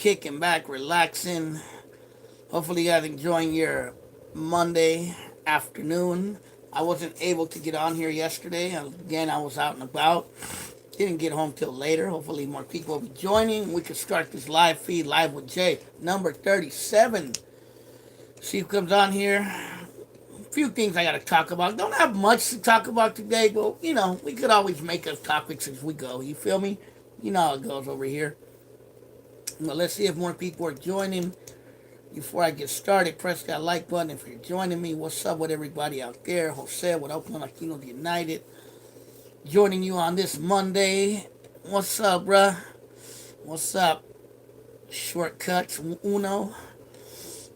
kicking back, relaxing. Hopefully, you guys enjoying your Monday afternoon. I wasn't able to get on here yesterday. Again, I was out and about. Didn't get home till later. Hopefully, more people will be joining. We can start this live feed, Live with Jay, number 37. See who comes on here. A few things I got to talk about. Don't have much to talk about today, but we could always make up topics as we go. You feel me? You know how it goes over here. Well, let's see if more people are joining. Before I get started, press that like button if you're joining me. What's up with everybody out there? Jose with Oakland Latinos United. Joining you on this Monday. What's up, bruh? What's up? Shortcuts, Uno.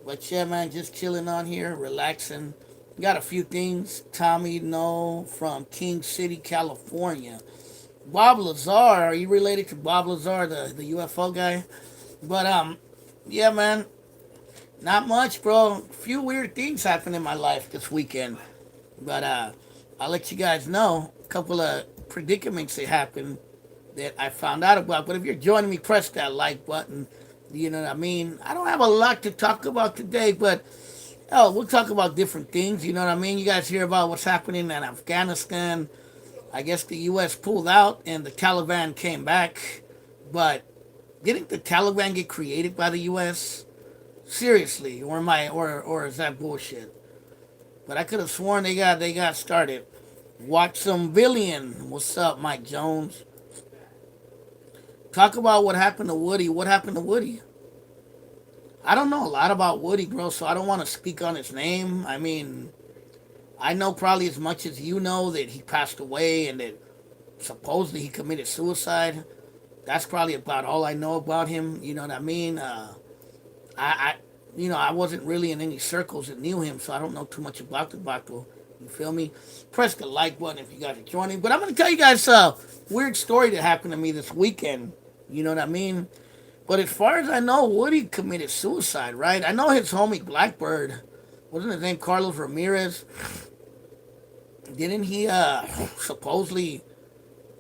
But yeah, man, just chilling on here, relaxing. Got a few things. Tommy No from King City, California. Bob Lazar, are you related to Bob Lazar, the UFO guy? But yeah, man, not much, bro. A few weird things happened in my life this weekend. But I'll let you guys know a couple of predicaments that happened that I found out about. But if you're joining me, press that like button. You know what I mean? I don't have a lot to talk about today, but we'll talk about different things. You know what I mean? You guys hear about what's happening in Afghanistan. I guess the U.S. pulled out and the Taliban came back. But didn't the Taliban get created by the U.S.? Seriously, or is that bullshit? But I could have sworn they got started. Watch some Villian. What's up, Mike Jones? Talk about what happened to Woody. What happened to Woody? I don't know a lot about Woody, bro, so I don't want to speak on his name. I mean, I know probably as much as you know that he passed away and that supposedly he committed suicide. That's probably about all I know about him. You know what I mean? I wasn't really in any circles that knew him, so I don't know too much about the Bato. You feel me? Press the like button if you guys are joining. But I'm going to tell you guys a weird story that happened to me this weekend. You know what I mean? But as far as I know, Woody committed suicide, right? I know his homie Blackbird, wasn't his name Carlos Ramirez? Didn't he supposedly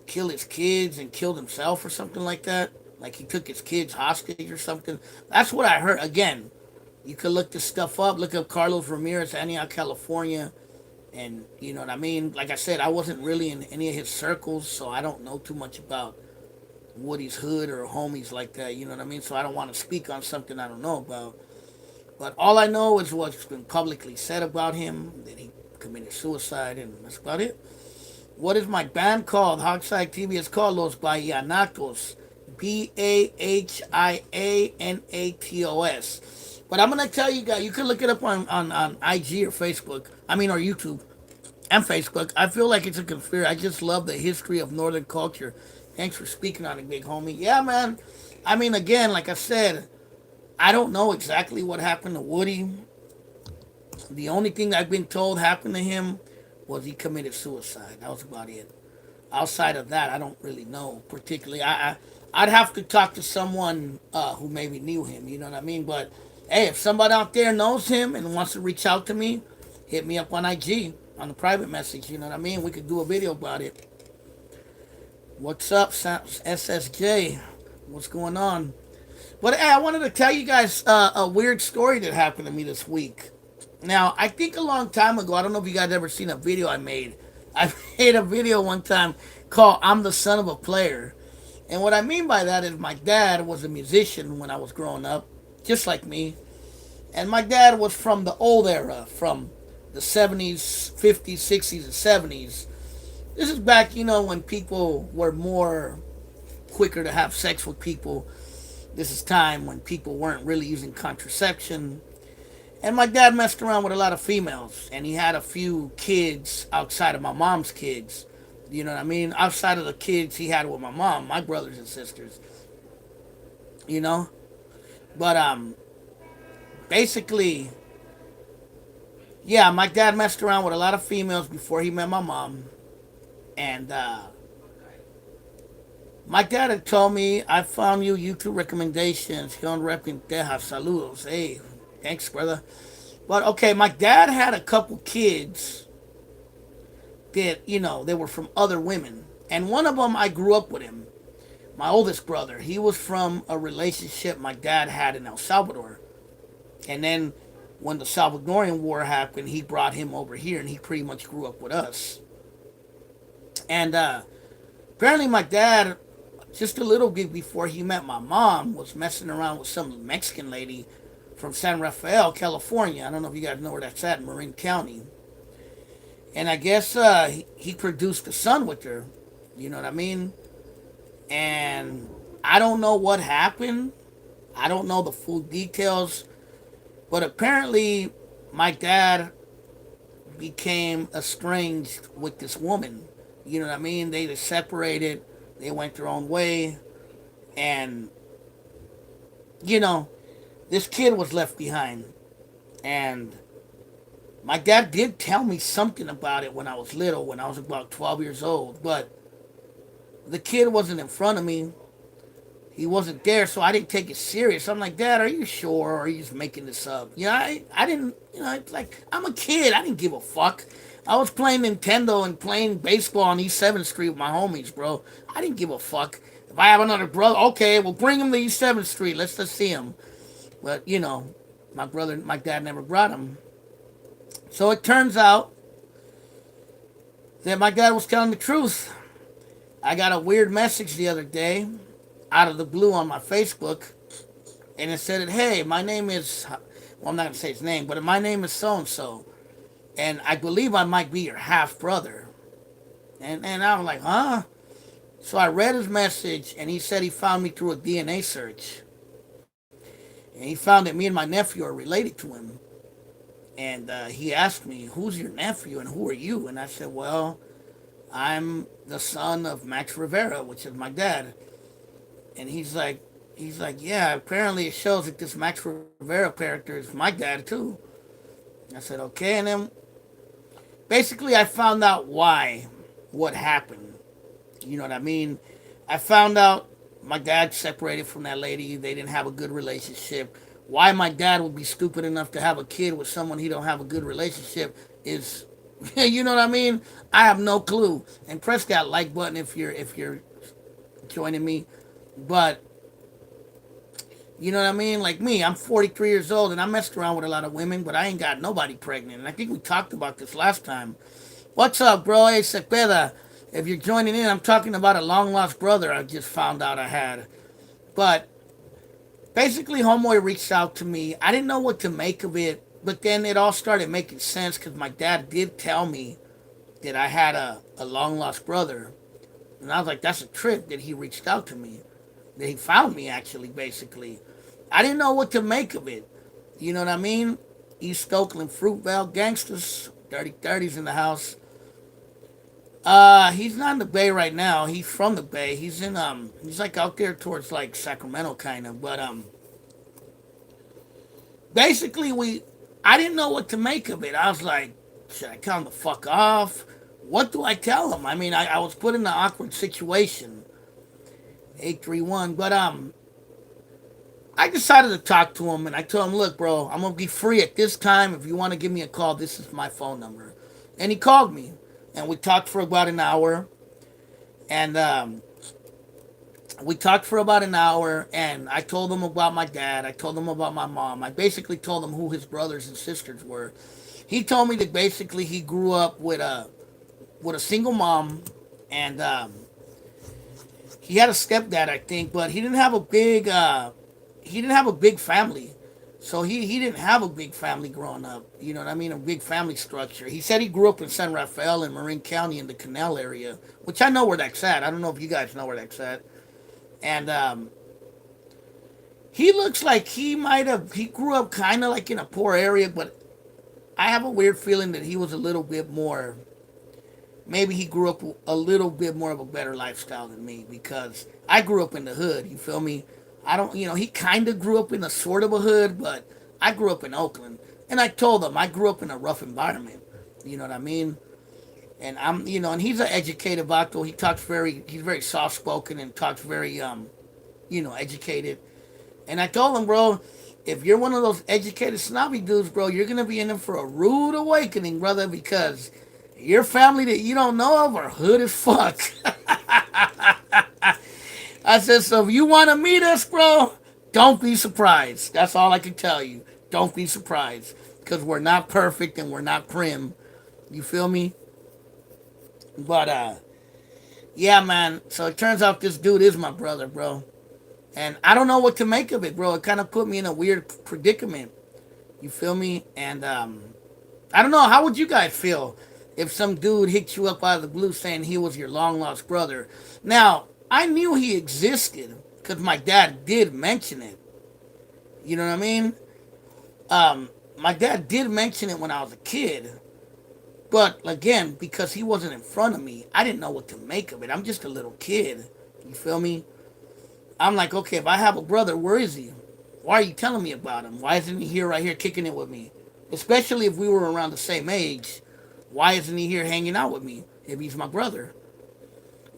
kill his kids and killed himself or something like that? Like he took his kids hostage or something? That's what I heard. Again, you could look this stuff up. Look up Carlos Ramirez, Antioch, California. And you know what I mean? Like I said, I wasn't really in any of his circles, so I don't know too much about Woody's hood or homies like that. You know what I mean? So I don't want to speak on something I don't know about. But all I know is what's been publicly said about him, that he committed suicide, and that's about it. What is my band called? Hawkside TV is called Los Bahanatos. Bahanatos. But I'm going to tell you guys, you can look it up on IG or Facebook. I mean, or YouTube and Facebook. I feel like it's a conspiracy. I just love the history of Northern culture. Thanks for speaking on it, big homie. Yeah, man. I mean, again, like I said, I don't know exactly what happened to Woody. The only thing I've been told happened to him was he committed suicide. That was about it. Outside of that, I don't really know particularly. I'd have to talk to someone who maybe knew him. You know what I mean? But hey, if somebody out there knows him and wants to reach out to me, hit me up on IG on the private message. You know what I mean? We could do a video about it. What's up, SSJ? What's going on? But hey, I wanted to tell you guys a weird story that happened to me this week. Now, I think a long time ago, I don't know if you guys ever seen a video I made. I made a video one time called I'm the Son of a Player. And what I mean by that is my dad was a musician when I was growing up, just like me. And my dad was from the old era, from the 70s, 50s, 60s, and 70s. This is back, when people were more quicker to have sex with people. This is time when people weren't really using contraception. And my dad messed around with a lot of females. And he had a few kids outside of my mom's kids. You know what I mean? Outside of the kids he had with my mom, my brothers and sisters. But basically, yeah, my dad messed around with a lot of females before he met my mom. And my dad had told me, I found you YouTube recommendations. John Repping Tejas, saludos. Hey, thanks, brother. But okay, my dad had a couple kids that, they were from other women. And one of them, I grew up with him. my oldest brother. He was from a relationship my dad had in El Salvador. And then when the Salvadorian War happened, he brought him over here and he pretty much grew up with us. And apparently, my dad, just a little bit before he met my mom, was messing around with some Mexican lady from San Rafael, California. I don't know if you guys know where that's at, in Marin County. And I guess he produced a son with her. You know what I mean? And I don't know what happened. I don't know the full details. But apparently, my dad became estranged with this woman. You know what I mean? They just separated. They went their own way. And, you know, this kid was left behind. And my dad did tell me something about it when I was little, when I was about 12 years old. But the kid wasn't in front of me. He wasn't there, so I didn't take it serious. I'm like, Dad, are you sure? Or are you just making this up? You know, I didn't, you know, it's like, I'm a kid. I didn't give a fuck. I was playing Nintendo and playing baseball on East 7th Street with my homies, bro. I didn't give a fuck. If I have another brother, okay, well, bring him to East 7th Street. Let's see him. But, you know, my dad never brought him. So it turns out that my dad was telling the truth. I got a weird message the other day out of the blue on my Facebook, and it said, hey, my name is, well, I'm not going to say his name, but my name is so-and-so, and I believe I might be your half-brother. And I was like, huh? So I read his message, and he said he found me through a DNA search. And he found that me and my nephew are related to him. And he asked me, who's your nephew and who are you? And I said, well, I'm the son of Max Rivera, which is my dad. And he's like, yeah, apparently it shows that this Max Rivera character is my dad too. I said, okay. And then basically I found out what happened. You know what I mean? I found out my dad separated from that lady. They didn't have a good relationship. Why my dad would be stupid enough to have a kid with someone he don't have a good relationship is, you know what I mean? I have no clue. And press that like button if you're joining me. But you know what I mean? Like me, I'm 43 years old and I messed around with a lot of women, but I ain't got nobody pregnant. And I think we talked about this last time. What's up, bro? Hey, Cepeda. If you're joining in, I'm talking about a long lost brother I just found out I had. But basically, homeboy reached out to me. I didn't know what to make of it, but then it all started making sense because my dad did tell me that I had a long lost brother. And I was like, that's a trip that he reached out to me. That he found me, actually, basically. I didn't know what to make of it. You know what I mean? East Oakland, Fruitvale, gangsters, dirty 30s in the house. He's not in the Bay right now. He's from the Bay. He's in, he's like out there towards like Sacramento kind of. But, basically I didn't know what to make of it. I was like, should I tell him to fuck off? What do I tell him? I mean, I was put in an awkward situation. 831. But, I decided to talk to him and I told him, look, bro, I'm going to be free at this time. If you want to give me a call, this is my phone number. And he called me. And we talked for about an hour. And we talked for about an hour. And I told him about my dad. I told him about my mom. I basically told him who his brothers and sisters were. He told me that basically he grew up with a single mom. And he had a stepdad, I think. But he didn't have a big family. So he didn't have a big family growing up. You know what I mean? A big family structure. He said he grew up in San Rafael in Marin County in the Canal area, which I know where that's at. I don't know if you guys know where that's at. And he looks like he grew up kind of like in a poor area, but I have a weird feeling that he was a little bit more, maybe he grew up a little bit more of a better lifestyle than me because I grew up in the hood. You feel me? He kind of grew up in a sort of a hood, but I grew up in Oakland. And I told him I grew up in a rough environment. You know what I mean? And and he's an educated vato. He's very soft-spoken and talks very, educated. And I told him, bro, if you're one of those educated snobby dudes, bro, you're going to be in for a rude awakening, brother, because your family that you don't know of are hood as fuck. I said, so if you want to meet us, bro, don't be surprised. That's all I can tell you. Don't be surprised. Because we're not perfect and we're not prim. You feel me? But, yeah, man. So it turns out this dude is my brother, bro. And I don't know what to make of it, bro. It kind of put me in a weird predicament. You feel me? And, I don't know. How would you guys feel if some dude hit you up out of the blue saying he was your long lost brother? Now, I knew he existed because my dad did mention it. You know what I mean? My dad did mention it when I was a kid. But again, because he wasn't in front of me, I didn't know what to make of it. I'm just a little kid. You feel me? I'm like, okay, if I have a brother, where is he? Why are you telling me about him? Why isn't he here right here kicking it with me? Especially if we were around the same age. Why isn't he here hanging out with me if he's my brother?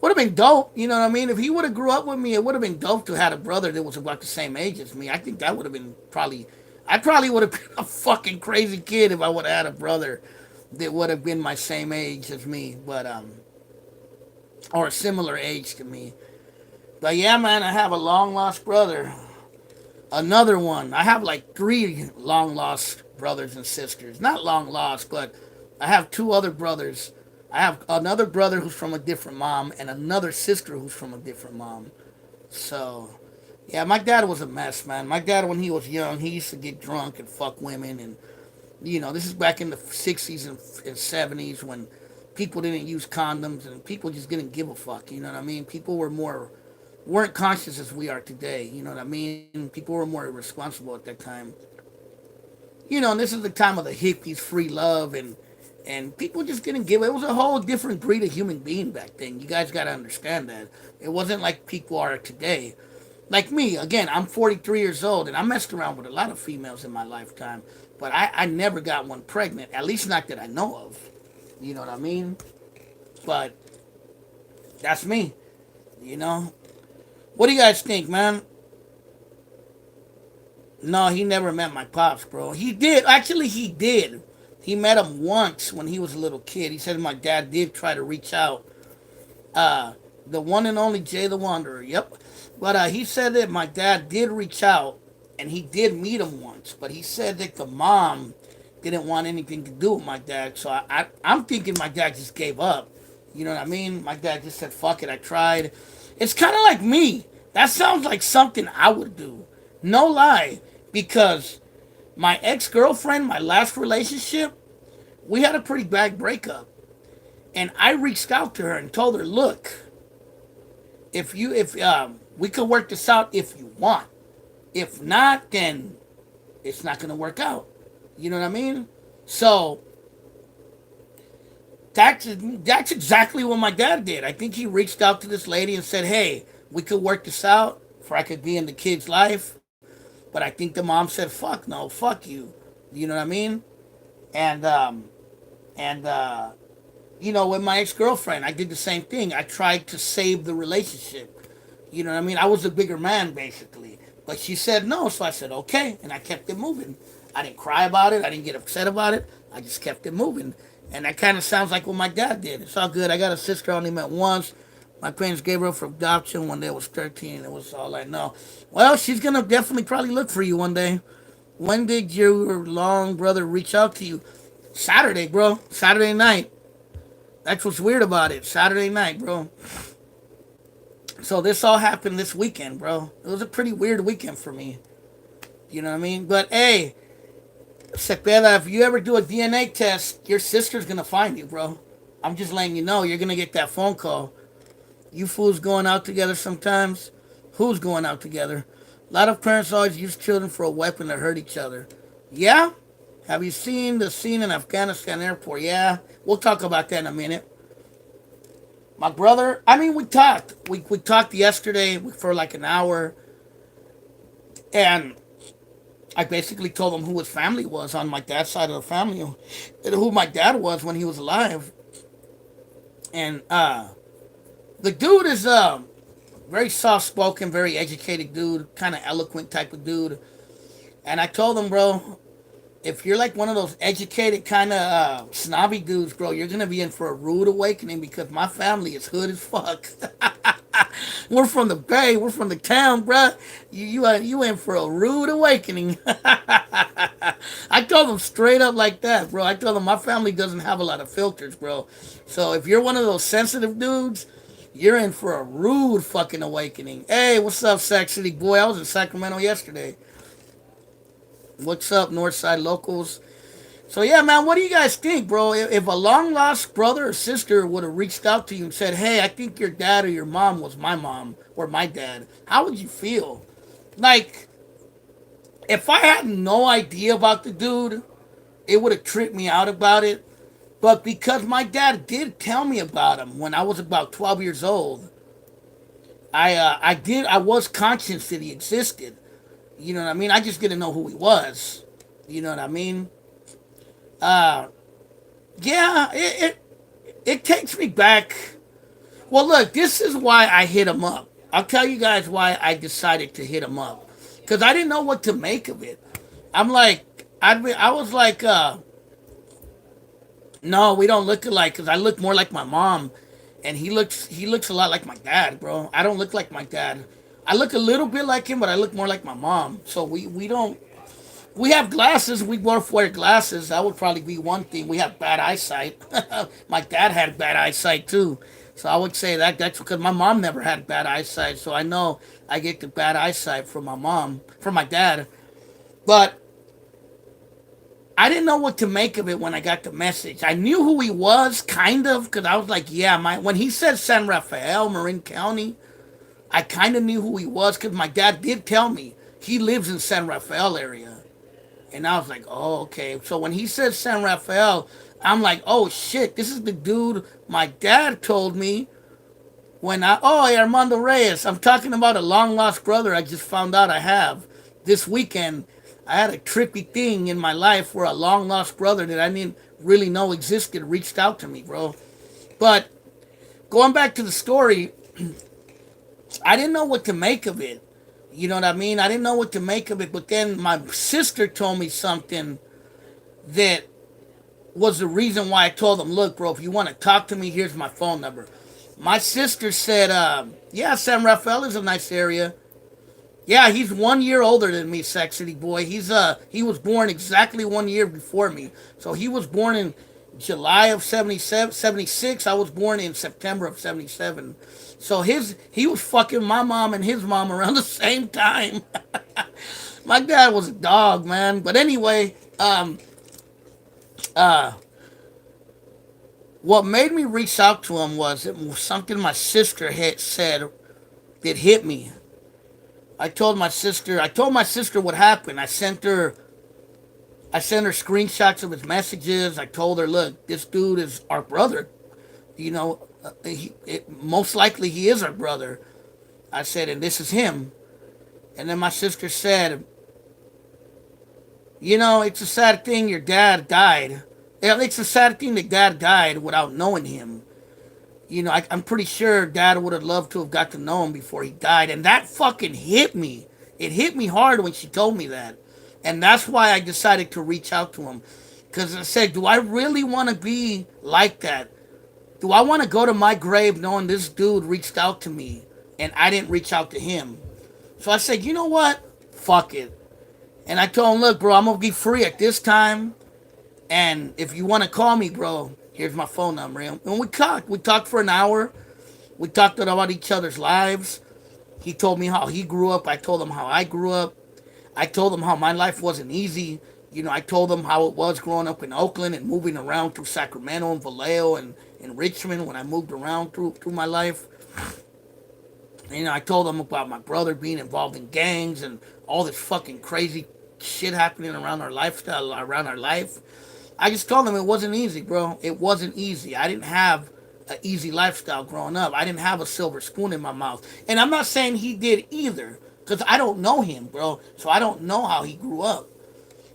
Would have been dope, you know what I mean? If he would have grew up with me, it would have been dope to have a brother that was about the same age as me. I think that would have been probably, I probably would have been a fucking crazy kid if I would have had a brother that would have been my same age as me, but or a similar age to me. But yeah, man, I have a long lost brother. Another one. I have like three long lost brothers and sisters. Not long lost, but I have two other brothers. I have another brother who's from a different mom and another sister who's from a different mom. So, yeah, my dad was a mess, man. My dad, when he was young, he used to get drunk and fuck women. And, this is back in the 60s and 70s when people didn't use condoms and people just didn't give a fuck. You know what I mean? People weren't conscious as we are today. You know what I mean? People were more irresponsible at that time. And this is the time of the hippies, free love, and people just didn't give. It was a whole different breed of human being back then. You guys got to understand that. It wasn't like people are today. Like me, again, I'm 43 years old, and I messed around with a lot of females in my lifetime, but I never got one pregnant, at least not that I know of. You know what I mean? But that's me, you know? What do you guys think, man? No, he never met my pops, bro. He did. Actually, he did. He met him once when he was a little kid. He said my dad did try to reach out. The one and only Jay the Wanderer. Yep. But he said that my dad did reach out and he did meet him once. But he said that the mom didn't want anything to do with my dad. So I'm thinking my dad just gave up. You know what I mean? My dad just said, fuck it, I tried. It's kind of like me. That sounds like something I would do. No lie. Because my ex-girlfriend, my last relationship, we had a pretty bad breakup. And I reached out to her and told her, look, if we could work this out if you want. If not, then it's not going to work out. You know what I mean? So that's exactly what my dad did. I think he reached out to this lady and said, hey, we could work this out for I could be in the kid's life. But I think the mom said, fuck no, fuck you. You know what I mean? And with my ex-girlfriend, I did the same thing. I tried to save the relationship. You know what I mean? I was a bigger man, basically. But she said no, so I said, okay. And I kept it moving. I didn't cry about it. I didn't get upset about it. I just kept it moving. And that kind of sounds like what my dad did. It's all good. I got a sister I only met once. My parents gave her up for adoption when they was 13. It was all I know. Well, she's going to definitely probably look for you one day. When did your long brother reach out to you? Saturday, bro. Saturday night. That's what's weird about it. Saturday night, bro. So this all happened this weekend, bro. It was a pretty weird weekend for me. You know what I mean? But, hey, Cepeda, if you ever do a DNA test, your sister's going to find you, bro. I'm just letting you know. You're going to get that phone call. You fools going out together sometimes? Who's going out together? A lot of parents always use children for a weapon to hurt each other. Yeah? Have you seen the scene in Afghanistan airport? Yeah? We'll talk about that in a minute. My brother, we talked. We talked yesterday for like an hour. And I basically told him who his family was on my dad's side of the family. And who my dad was when he was alive. And, the dude is very soft-spoken, very educated dude, kind of eloquent type of dude. And I told him, bro, if you're like one of those educated kind of snobby dudes, bro, you're going to be in for a rude awakening because my family is hood as fuck. We're from the Bay. We're from the town, bruh. You in for a rude awakening. I told them straight up like that, bro. I told them my family doesn't have a lot of filters, bro. So if you're one of those sensitive dudes, you're in for a rude fucking awakening. Hey, what's up, Sac City boy? I was in Sacramento yesterday. What's up, Northside locals? So yeah, man, what do you guys think, bro? If a long lost brother or sister would have reached out to you and said, "Hey, I think your dad or your mom was my mom or my dad," how would you feel? Like, if I had no idea about the dude, it would have tripped me out about it. But because my dad did tell me about him when I was about 12 years old, I was conscious that he existed. You know what I mean? I just didn't know who he was. You know what I mean? Uh, yeah, it takes me back. Well, look, this is why I hit him up. I'll tell you guys why I decided to hit him up, because I didn't know what to make of it. I'm like, I was like, no, we don't look alike, because I look more like my mom, and he looks a lot like my dad, bro. I don't look like my dad. I look a little bit like him, but I look more like my mom. So we don't. We have glasses. We both wear glasses. That would probably be one thing. We have bad eyesight. My dad had bad eyesight too. So I would say that's because my mom never had bad eyesight. So I know I get the bad eyesight from my mom, from my dad. But I didn't know what to make of it when I got the message. I knew who he was, kind of, because I was like, yeah, my when he said San Rafael, Marin County, I kind of knew who he was because my dad did tell me he lives in San Rafael area. And I was like, oh, okay. So when he said San Rafael, I'm like, oh shit, this is the dude my dad told me oh, Armando Reyes. I'm talking about a long lost brother I just found out I have. This weekend, I had a trippy thing in my life where a long lost brother that I didn't really know existed reached out to me, bro. But going back to the story, I didn't know what to make of it. You know what I mean? I didn't know what to make of it, but then my sister told me something that was the reason why I told them, look, bro, if you want to talk to me, here's my phone number. My sister said, yeah, San Rafael is a nice area. Yeah, he's 1 year older than me, Sac City boy. He was born exactly 1 year before me. So he was born in July of 77, 76. I was born in September of 77. So he was fucking my mom and his mom around the same time. My dad was a dog, man. But anyway, uh, what made me reach out to him was it was something my sister had said that hit me. I told my sister what happened. I sent her screenshots of his messages. I told her, look, this dude is our brother. You know, most likely he is our brother. I said, and this is him. And then my sister said, you know, it's a sad thing your dad died. Yeah, it's a sad thing that dad died without knowing him. You know, I'm pretty sure dad would have loved to have got to know him before he died. And that fucking hit me. It hit me hard when she told me that. And that's why I decided to reach out to him. Because I said, do I really want to be like that? Do I want to go to my grave knowing this dude reached out to me and I didn't reach out to him? So I said, you know what? Fuck it. And I told him, look, bro, I'm going to be free at this time. And if you want to call me, bro, here's my phone number. And we talked. We talked for an hour. We talked about each other's lives. He told me how he grew up. I told him how I grew up. I told him how my life wasn't easy. You know, I told him how it was growing up in Oakland and moving around through Sacramento and Vallejo and in Richmond when I moved around through my life. And, you know, I told him about my brother being involved in gangs and all this fucking crazy shit happening around our lifestyle, around our life. I just told him it wasn't easy, bro. It wasn't easy. I didn't have an easy lifestyle growing up. I didn't have a silver spoon in my mouth. And I'm not saying he did either, because I don't know him, bro. So I don't know how he grew up.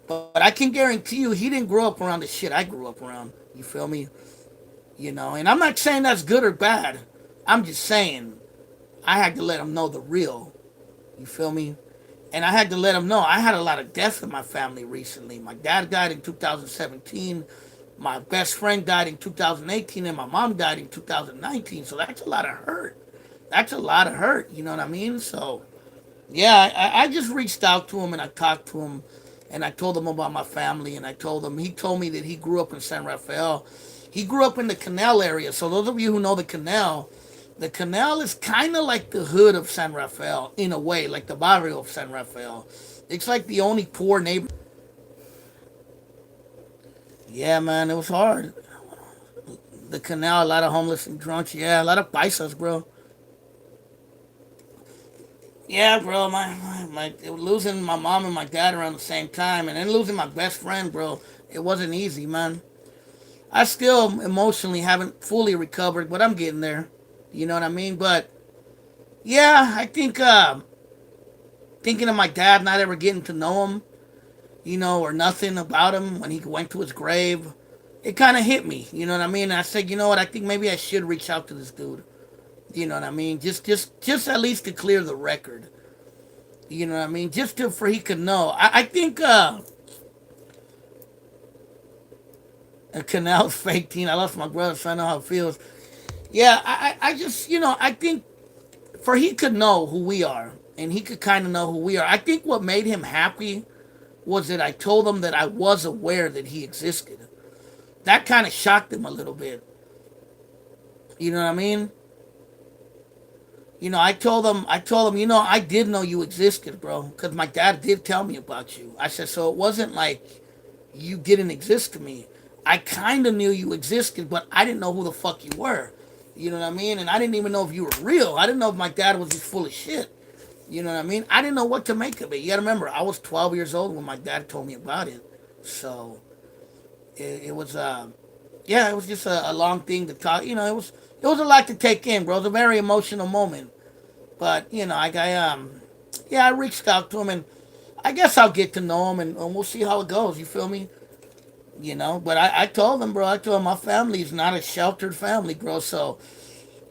But I can guarantee you he didn't grow up around the shit I grew up around. You feel me? You know, and I'm not saying that's good or bad. I'm just saying I had to let him know the real. You feel me? And I had to let him know I had a lot of death in my family recently. My dad died in 2017. My best friend died in 2018, and my mom died in 2019. So that's a lot of hurt. That's a lot of hurt. You know what I mean? So yeah, I just reached out to him and I talked to him, and I told him about my family, and I told him he told me that he grew up in San Rafael. He grew up in the Canal area. So those of you who know the Canal is kind of like the hood of San Rafael in a way, like the barrio of San Rafael. It's like the only poor neighbor. Yeah, man, it was hard. The Canal, a lot of homeless and drunks. Yeah, a lot of paisas, bro. Yeah, bro, losing my mom and my dad around the same time, and then losing my best friend, bro. It wasn't easy, man. I still emotionally haven't fully recovered, but I'm getting there. You know what I mean? But yeah, I think thinking of my dad, not ever getting to know him, or nothing about him when he went to his grave, it kind of hit me. You know what I mean? And I said, you know what? I think maybe I should reach out to this dude. You know what I mean? Just at least to clear the record. You know what I mean? Just to for he could know. I think a canal's fake teen. I lost my brother, so I know how it feels. Yeah, I just I think for he could know who we are, and he could kind of know who we are. I think what made him happy was that I told him that I was aware that he existed. That kind of shocked him a little bit. You know what I mean? I told him, I did know you existed, bro, because my dad did tell me about you. I said, so it wasn't like you didn't exist to me. I kind of knew you existed, but I didn't know who the fuck you were. You know what I mean? And I didn't even know if you were real. I didn't know if my dad was just full of shit. You know what I mean? I didn't know what to make of it. You gotta remember, I was 12 years old when my dad told me about it. So it was, yeah, it was just a long thing to talk. It was a lot to take in, bro. It was a very emotional moment. But yeah, I reached out to him, and I guess I'll get to know him, and we'll see how it goes. You feel me? But I told him, bro. I told him my family is not a sheltered family, bro. So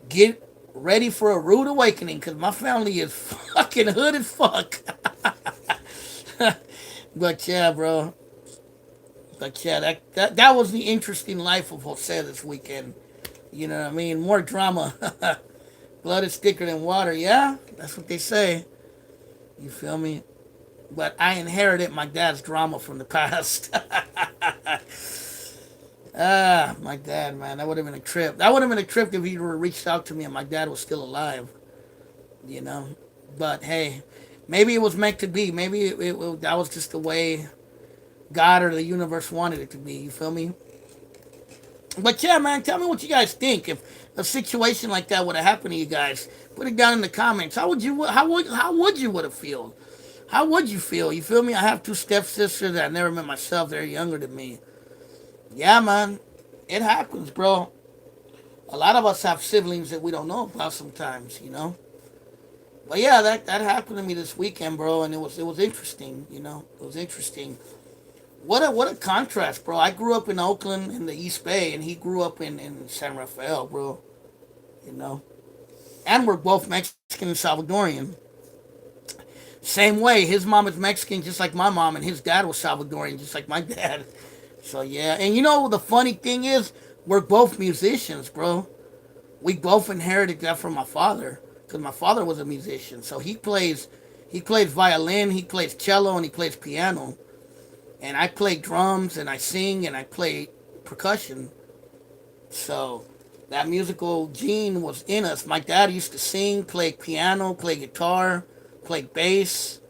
get ready for a rude awakening, because my family is fucking hood as fuck. But yeah, bro. But yeah, that was the interesting life of Jose this weekend. You know what I mean? More drama. Blood is thicker than water. Yeah, that's what they say. You feel me? But I inherited my dad's drama from the past. My dad, man, that would have been a trip. That would have been a trip if he would have reached out to me and my dad was still alive. You know, but hey, maybe it was meant to be. Maybe that was just the way God or the universe wanted it to be. You feel me? But yeah, man, tell me what you guys think. If a situation like that would have happened to you guys, put it down in the comments. How would you would have feel? How would you feel? You feel me? I have two stepsisters that I never met myself. They're younger than me. Yeah, man, it happens, bro. A lot of us have siblings that we don't know about sometimes. But yeah, that happened to me this weekend, bro, and it was interesting. It was interesting. What a contrast, bro. I grew up in Oakland in the East Bay, and he grew up in San Rafael, bro. You know, and we're both Mexican and Salvadorian. Same way, his mom is Mexican, just like my mom, and his dad was Salvadorian, just like my dad. So yeah, and the funny thing is, we're both musicians, bro. We both inherited that from my father, because my father was a musician. So he plays violin, he plays cello, and he plays piano. And I play drums, and I sing, and I play percussion. So that musical gene was in us. My dad used to sing, play piano, play guitar, play bass,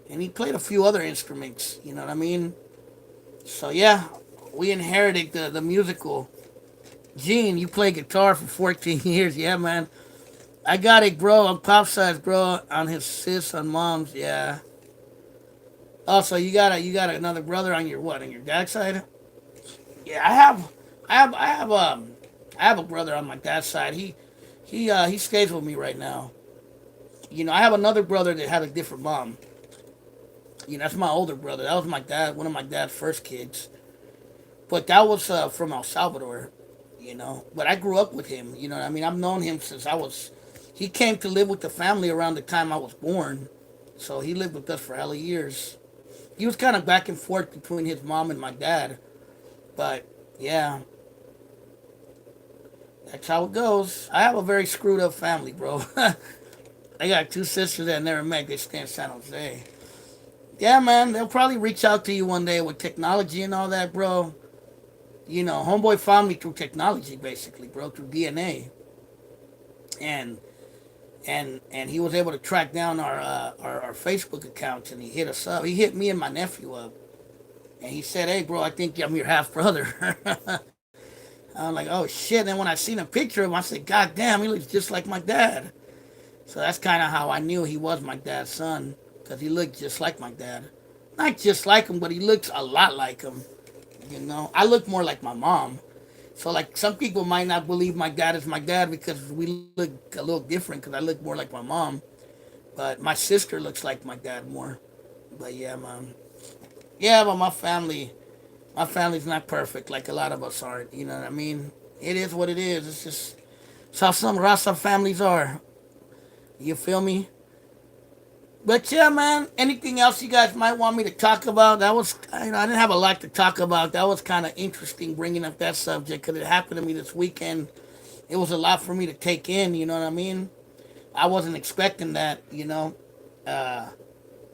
and he played a few other instruments. You know what I mean? So yeah, we inherited the musical gene. You play guitar for 14 years, yeah, man. I got it, bro. On pop size, bro. On his sis, on mom's, yeah. Also, you got another brother on your what? On your dad's side? Yeah, I have a brother on my dad's side. He stays with me right now. I have another brother that had a different mom. That's my older brother. That was my dad, one of my dad's first kids. But that was from El Salvador. But I grew up with him. You know what I mean? I've known him since I was. He came to live with the family around the time I was born. So he lived with us for hella years. He was kind of back and forth between his mom and my dad. But yeah, That's how it goes. I have a very screwed up family, bro. I got two sisters that I never met. They stay in San Jose. Yeah, man, they'll probably reach out to you one day with technology and all that, bro. You know, homeboy found me through technology, basically, bro, through DNA, and and he was able to track down our Facebook accounts, and he hit us up. He hit me and my nephew up, and he said, "Hey, bro, I think I'm your half brother." I'm like, "Oh shit!" And then when I seen a picture of him, I said, "God damn, he looks just like my dad." So that's kind of how I knew he was my dad's son, because he looked just like my dad. Not just like him, but he looks a lot like him. You know, I look more like my mom. So like some people might not believe my dad is my dad because we look a little different because I look more like my mom. But my sister looks like my dad more. But yeah, man. Yeah, but my family's not perfect like a lot of us aren't. You know what I mean? It is what it is. It's just it's how some Rasta families are. You feel me? But yeah, man. Anything else you guys might want me to talk about? That was, I didn't have a lot to talk about. That was kind of interesting bringing up that subject because it happened to me this weekend. It was a lot for me to take in. You know what I mean? I wasn't expecting that. Uh,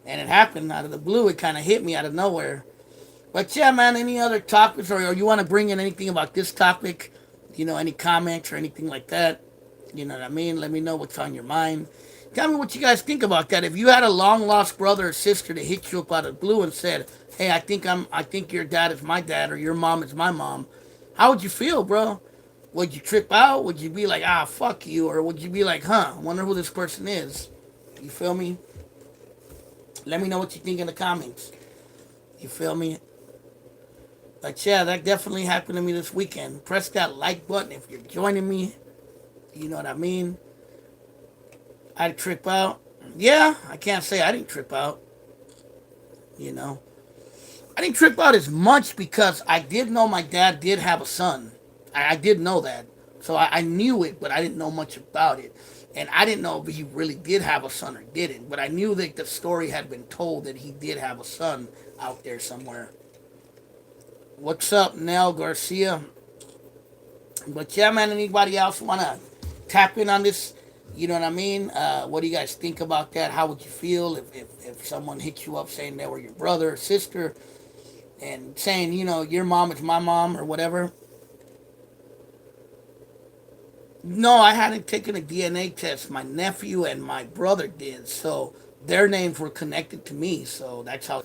and it happened out of the blue. It kind of hit me out of nowhere. But yeah, man. Any other topics, or you want to bring in anything about this topic? Any comments or anything like that? You know what I mean? Let me know what's on your mind. Tell me what you guys think about that. If you had a long lost brother or sister that hit you up out of the blue and said, "Hey, I think your dad is my dad or your mom is my mom," how would you feel, bro? Would you trip out? Would you be like, "Ah, fuck you," or would you be like, "Huh, I wonder who this person is"? You feel me? Let me know what you think in the comments. You feel me? But yeah, that definitely happened to me this weekend. Press that like button if you're joining me. You know what I mean? I trip out. Yeah, I can't say I didn't trip out. You know, I didn't trip out as much because I did know my dad did have a son. I did know that. So I knew it, but I didn't know much about it. And I didn't know if he really did have a son or didn't. But I knew that the story had been told that he did have a son out there somewhere. What's up, Nell Garcia? But yeah, man, anybody else want to tap in on this? You know what I mean? What do you guys think about that? How would you feel if someone hit you up saying they were your brother or sister and saying, your mom is my mom or whatever? No, I hadn't taken a DNA test. My nephew and my brother did. So their names were connected to me. So that's how.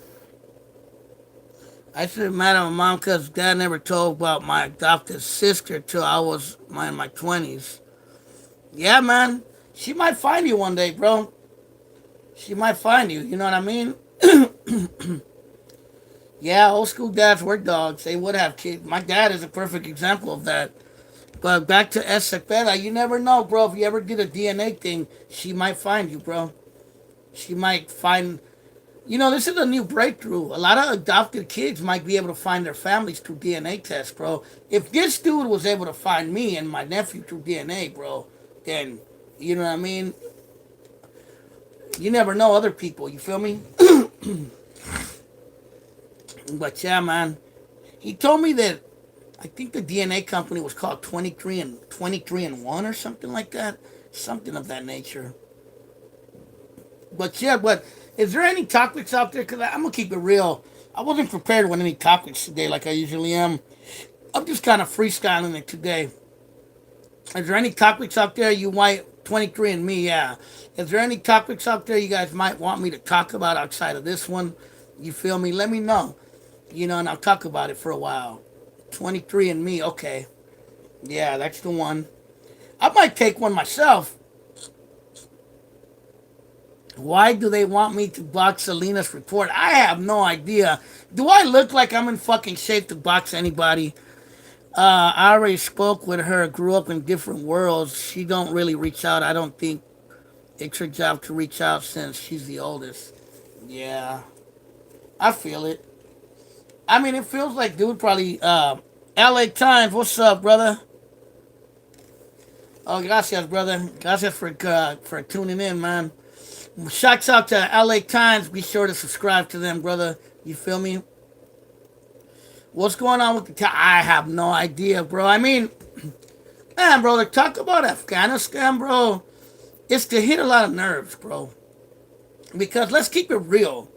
I should have met my mom because dad never told about my adopted sister till I was in my 20s. Yeah, man. She might find you one day, bro. She might find you. You know what I mean? Yeah, old school dads were dogs. They would have kids. My dad is a perfect example of that. But back to Esepeda, you never know, bro. If you ever did a DNA thing, she might find you, bro. She might find. This is a new breakthrough. A lot of adopted kids might be able to find their families through DNA tests, bro. If this dude was able to find me and my nephew through DNA, bro, then, you know what I mean? You never know other people, you feel me? But yeah, man. He told me that I think the DNA company was called 23 and 1 or something like that. Something of that nature. But yeah, but is there any topics out there? Because I'm going to keep it real. I wasn't prepared with any topics today like I usually am. I'm just kind of freestyling it today. Is there any topics out there you might 23 and me? Yeah. Is there any topics out there you guys might want me to talk about outside of this one? You feel me? Let me know. And I'll talk about it for a while. 23 and me. Okay. Yeah, that's the one. I might take one myself. Why do they want me to box Selena's report? I have no idea. Do I look like I'm in fucking shape to box anybody? I already spoke with her. Grew up in different worlds. She don't really reach out. I don't think it's her job to reach out since she's the oldest. Yeah, I feel it. I mean, it feels like dude probably. L.A. Times, what's up, brother? Oh, gracias, brother. Gracias for tuning in, man. Shouts out to L.A. Times. Be sure to subscribe to them, brother. You feel me? What's going on with the I have no idea, bro. I mean, Man, bro, to talk about Afghanistan, bro, it's to hit a lot of nerves, bro. Because let's keep it real.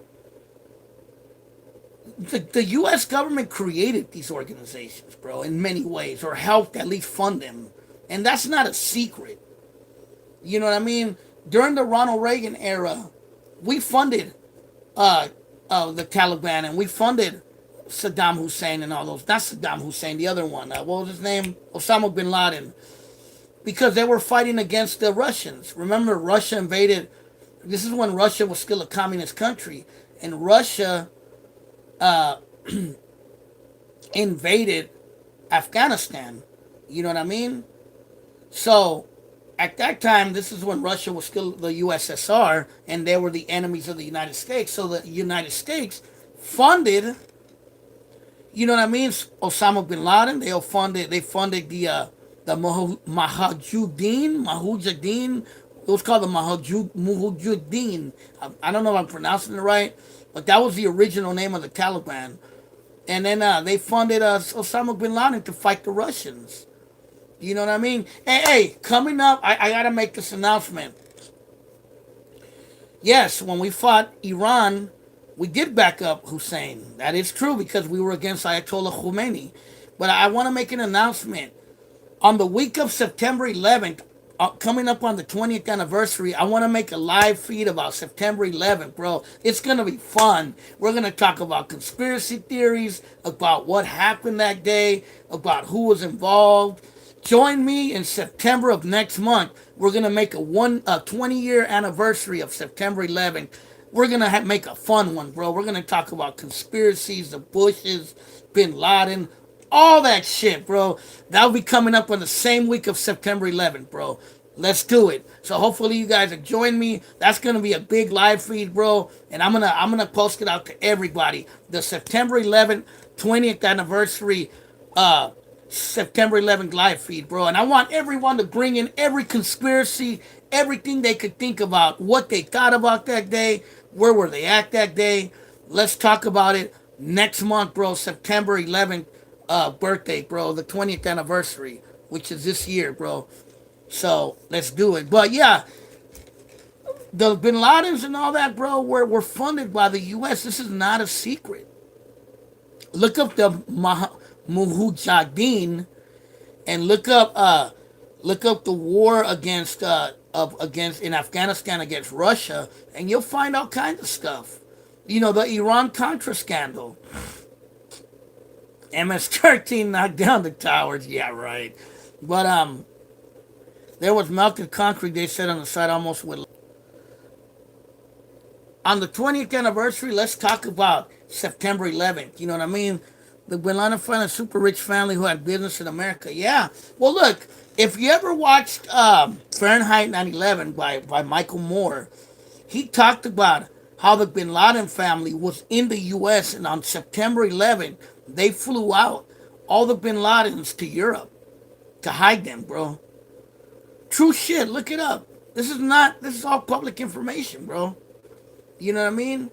The U.S. government created these organizations, bro, in many ways, or helped at least fund them. And that's not a secret. You know what I mean? During the Ronald Reagan era, we funded uh, the Taliban, and we funded Saddam Hussein and all those. Not Saddam Hussein, the other one. What was his name? Osama bin Laden. Because they were fighting against the Russians. Remember, Russia invaded. This is when Russia was still a communist country, and Russia invaded Afghanistan. You know what I mean? So at that time, this is when Russia was still the USSR, and they were the enemies of the United States. So the United States funded, you know what I mean, Osama bin Laden. They funded the Mujahideen. It was called the Mujahideen. I don't know if I'm pronouncing it right, but that was the original name of the Taliban. And then they funded Osama bin Laden to fight the Russians. You know what I mean? Hey, coming up, I gotta make this announcement. Yes, when we fought Iran, we did back up Hussein. That is true because we were against Ayatollah Khomeini. But I want to make an announcement. On the week of September 11th, coming up on the 20th anniversary, I want to make a live feed about September 11th, bro. It's going to be fun. We're going to talk about conspiracy theories, about what happened that day, about who was involved. Join me in September of next month. We're going to make a 20-year anniversary of September 11th. We're going to make a fun one, bro. We're going to talk about conspiracies, the Bushes, bin Laden, all that shit, bro. That'll be coming up on the same week of September 11th, bro. Let's do it. So hopefully you guys will join me. That's gonna be a big live feed, bro. And I'm gonna post it out to everybody. The September 11th, 20th anniversary, uh, September 11th live feed, bro. And I want everyone to bring in every conspiracy, everything they could think about, what they thought about that day, where were they at that day. Let's talk about it next month, bro. September 11th birthday, bro. The 20th anniversary, which is this year, bro. So let's do it. But yeah, the Bin Ladens and all that, bro, were funded by the U.S. This is not a secret. Look up the Mujahideen and look up the war against in Afghanistan against Russia, and you'll find all kinds of stuff. You know, the Iran Contra scandal. MS-13 knocked down the towers. Yeah, right. But there was melted concrete. They said on the side almost with. On the 20th anniversary, let's talk about September 11th. You know what I mean? The Bin Laden family, super rich family who had business in America. Yeah. Well, look, if you ever watched Fahrenheit 9/11 by Michael Moore, he talked about how the Bin Laden family was in the U.S. and on September 11th, they flew out all the Bin Ladens to Europe to hide them, bro. True shit. Look it up. This is all public information, bro. You know what I mean?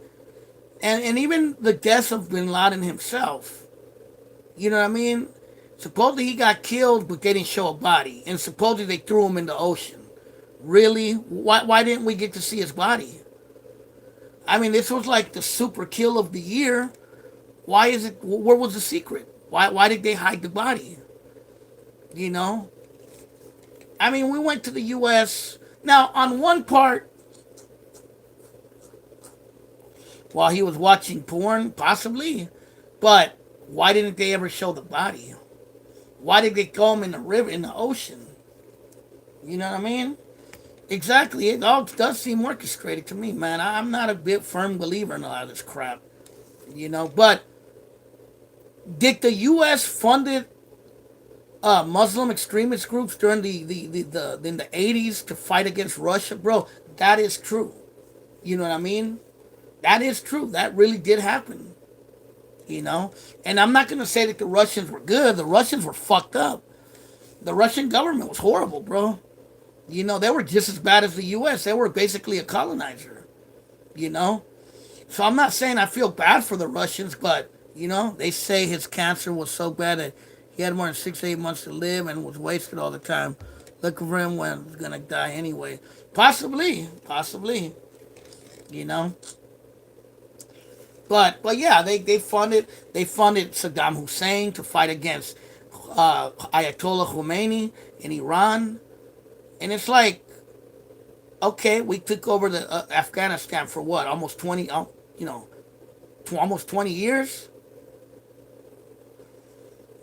And even the death of Bin Laden himself. You know what I mean? Supposedly he got killed, but they didn't show a body, and supposedly they threw him in the ocean. Really? Why didn't we get to see his body? I mean, this was like the super kill of the year. Why is it? Where was the secret? Why did they hide the body? You know? I mean, we went to the U.S. Now, on one part, while he was watching porn, possibly, but why didn't they ever show the body? Why did they throw him in the river, in the ocean? You know what I mean? Exactly. It all does seem orchestrated to me, man. I'm not a bit firm believer in a lot of this crap. You know, but did the U.S. funded Muslim extremist groups during the in the 80s to fight against Russia? Bro, that is true. You know what I mean? That is true. That really did happen. You know? And I'm not going to say that the Russians were good. The Russians were fucked up. The Russian government was horrible, bro. You know, they were just as bad as the U.S. They were basically a colonizer. You know? So I'm not saying I feel bad for the Russians, but, you know, they say his cancer was so bad that he He had more than 6 to 8 months to live and was wasted all the time. Looking for him when he's gonna die anyway. Possibly, possibly, you know. But yeah, they funded Saddam Hussein to fight against Ayatollah Khomeini in Iran, and it's like, okay, we took over the Afghanistan for what, almost 20, you know, almost 20 years.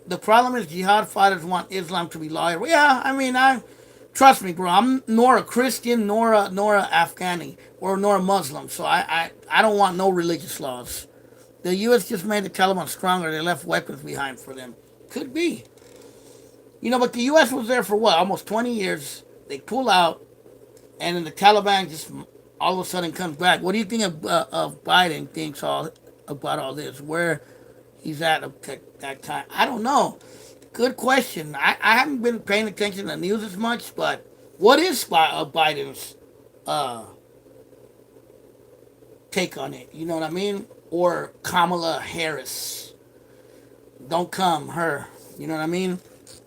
The problem is jihad fighters want Islam to be loyal. Yeah, I mean, I trust me, bro. I'm nor a Christian, nor a Afghani, or nor a Muslim. So I don't want no religious laws. The U.S. just made the Taliban stronger. They left weapons behind for them. Could be, but the U.S. was there for what, almost 20 years. They pull out, and then the Taliban just all of a sudden comes back. What do you think of Biden thinks about all this? Where he's at that time? I don't know. Good question. I haven't been paying attention to the news as much, but what is Biden's uh, take on it? You know what I mean? Or Kamala Harris? Don't come, her. You know what I mean?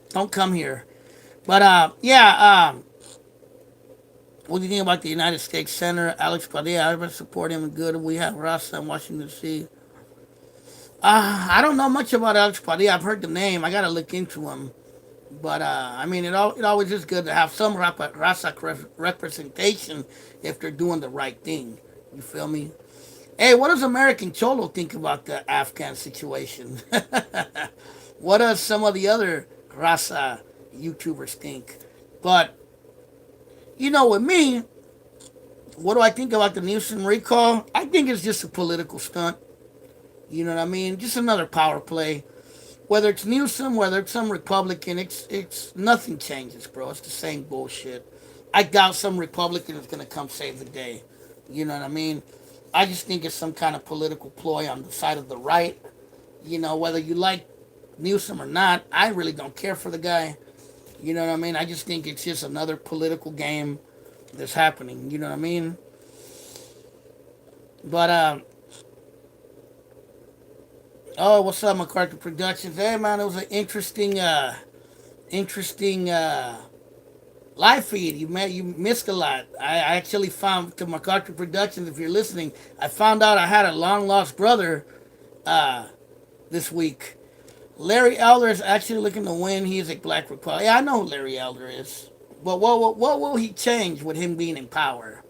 Don't come here. But yeah. What do you think about the United States Senator Alex Padilla? I've been supporting him good. We have Rasa in Washington D.C. I don't know much about Alex Padilla. I've heard the name. I gotta look into him. But I mean, it always is good to have some Rasa representation if they're doing the right thing. You feel me? Hey, what does American Cholo think about the Afghan situation? What does some of the other Rasa YouTubers think? But with me, what do I think about the Newsom recall? I think it's just a political stunt. You know what I mean? Just another power play. Whether it's Newsom, whether it's some Republican, it's nothing changes, bro. It's the same bullshit. I doubt some Republican is gonna come save the day. You know what I mean? I just think it's some kind of political ploy on the side of the right. Whether you like Newsom or not, I really don't care for the guy. You know what I mean? I just think it's just another political game that's happening. You know what I mean? But oh, what's up, MacArthur Productions? Hey, man, it was an interesting live feed. You missed a lot. I actually found to MacArthur Productions. If you're listening, I found out I had a long lost brother this week. Larry Elder is actually looking to win. He's a black Republican. Yeah, I know who Larry Elder is. But what will he change with him being in power?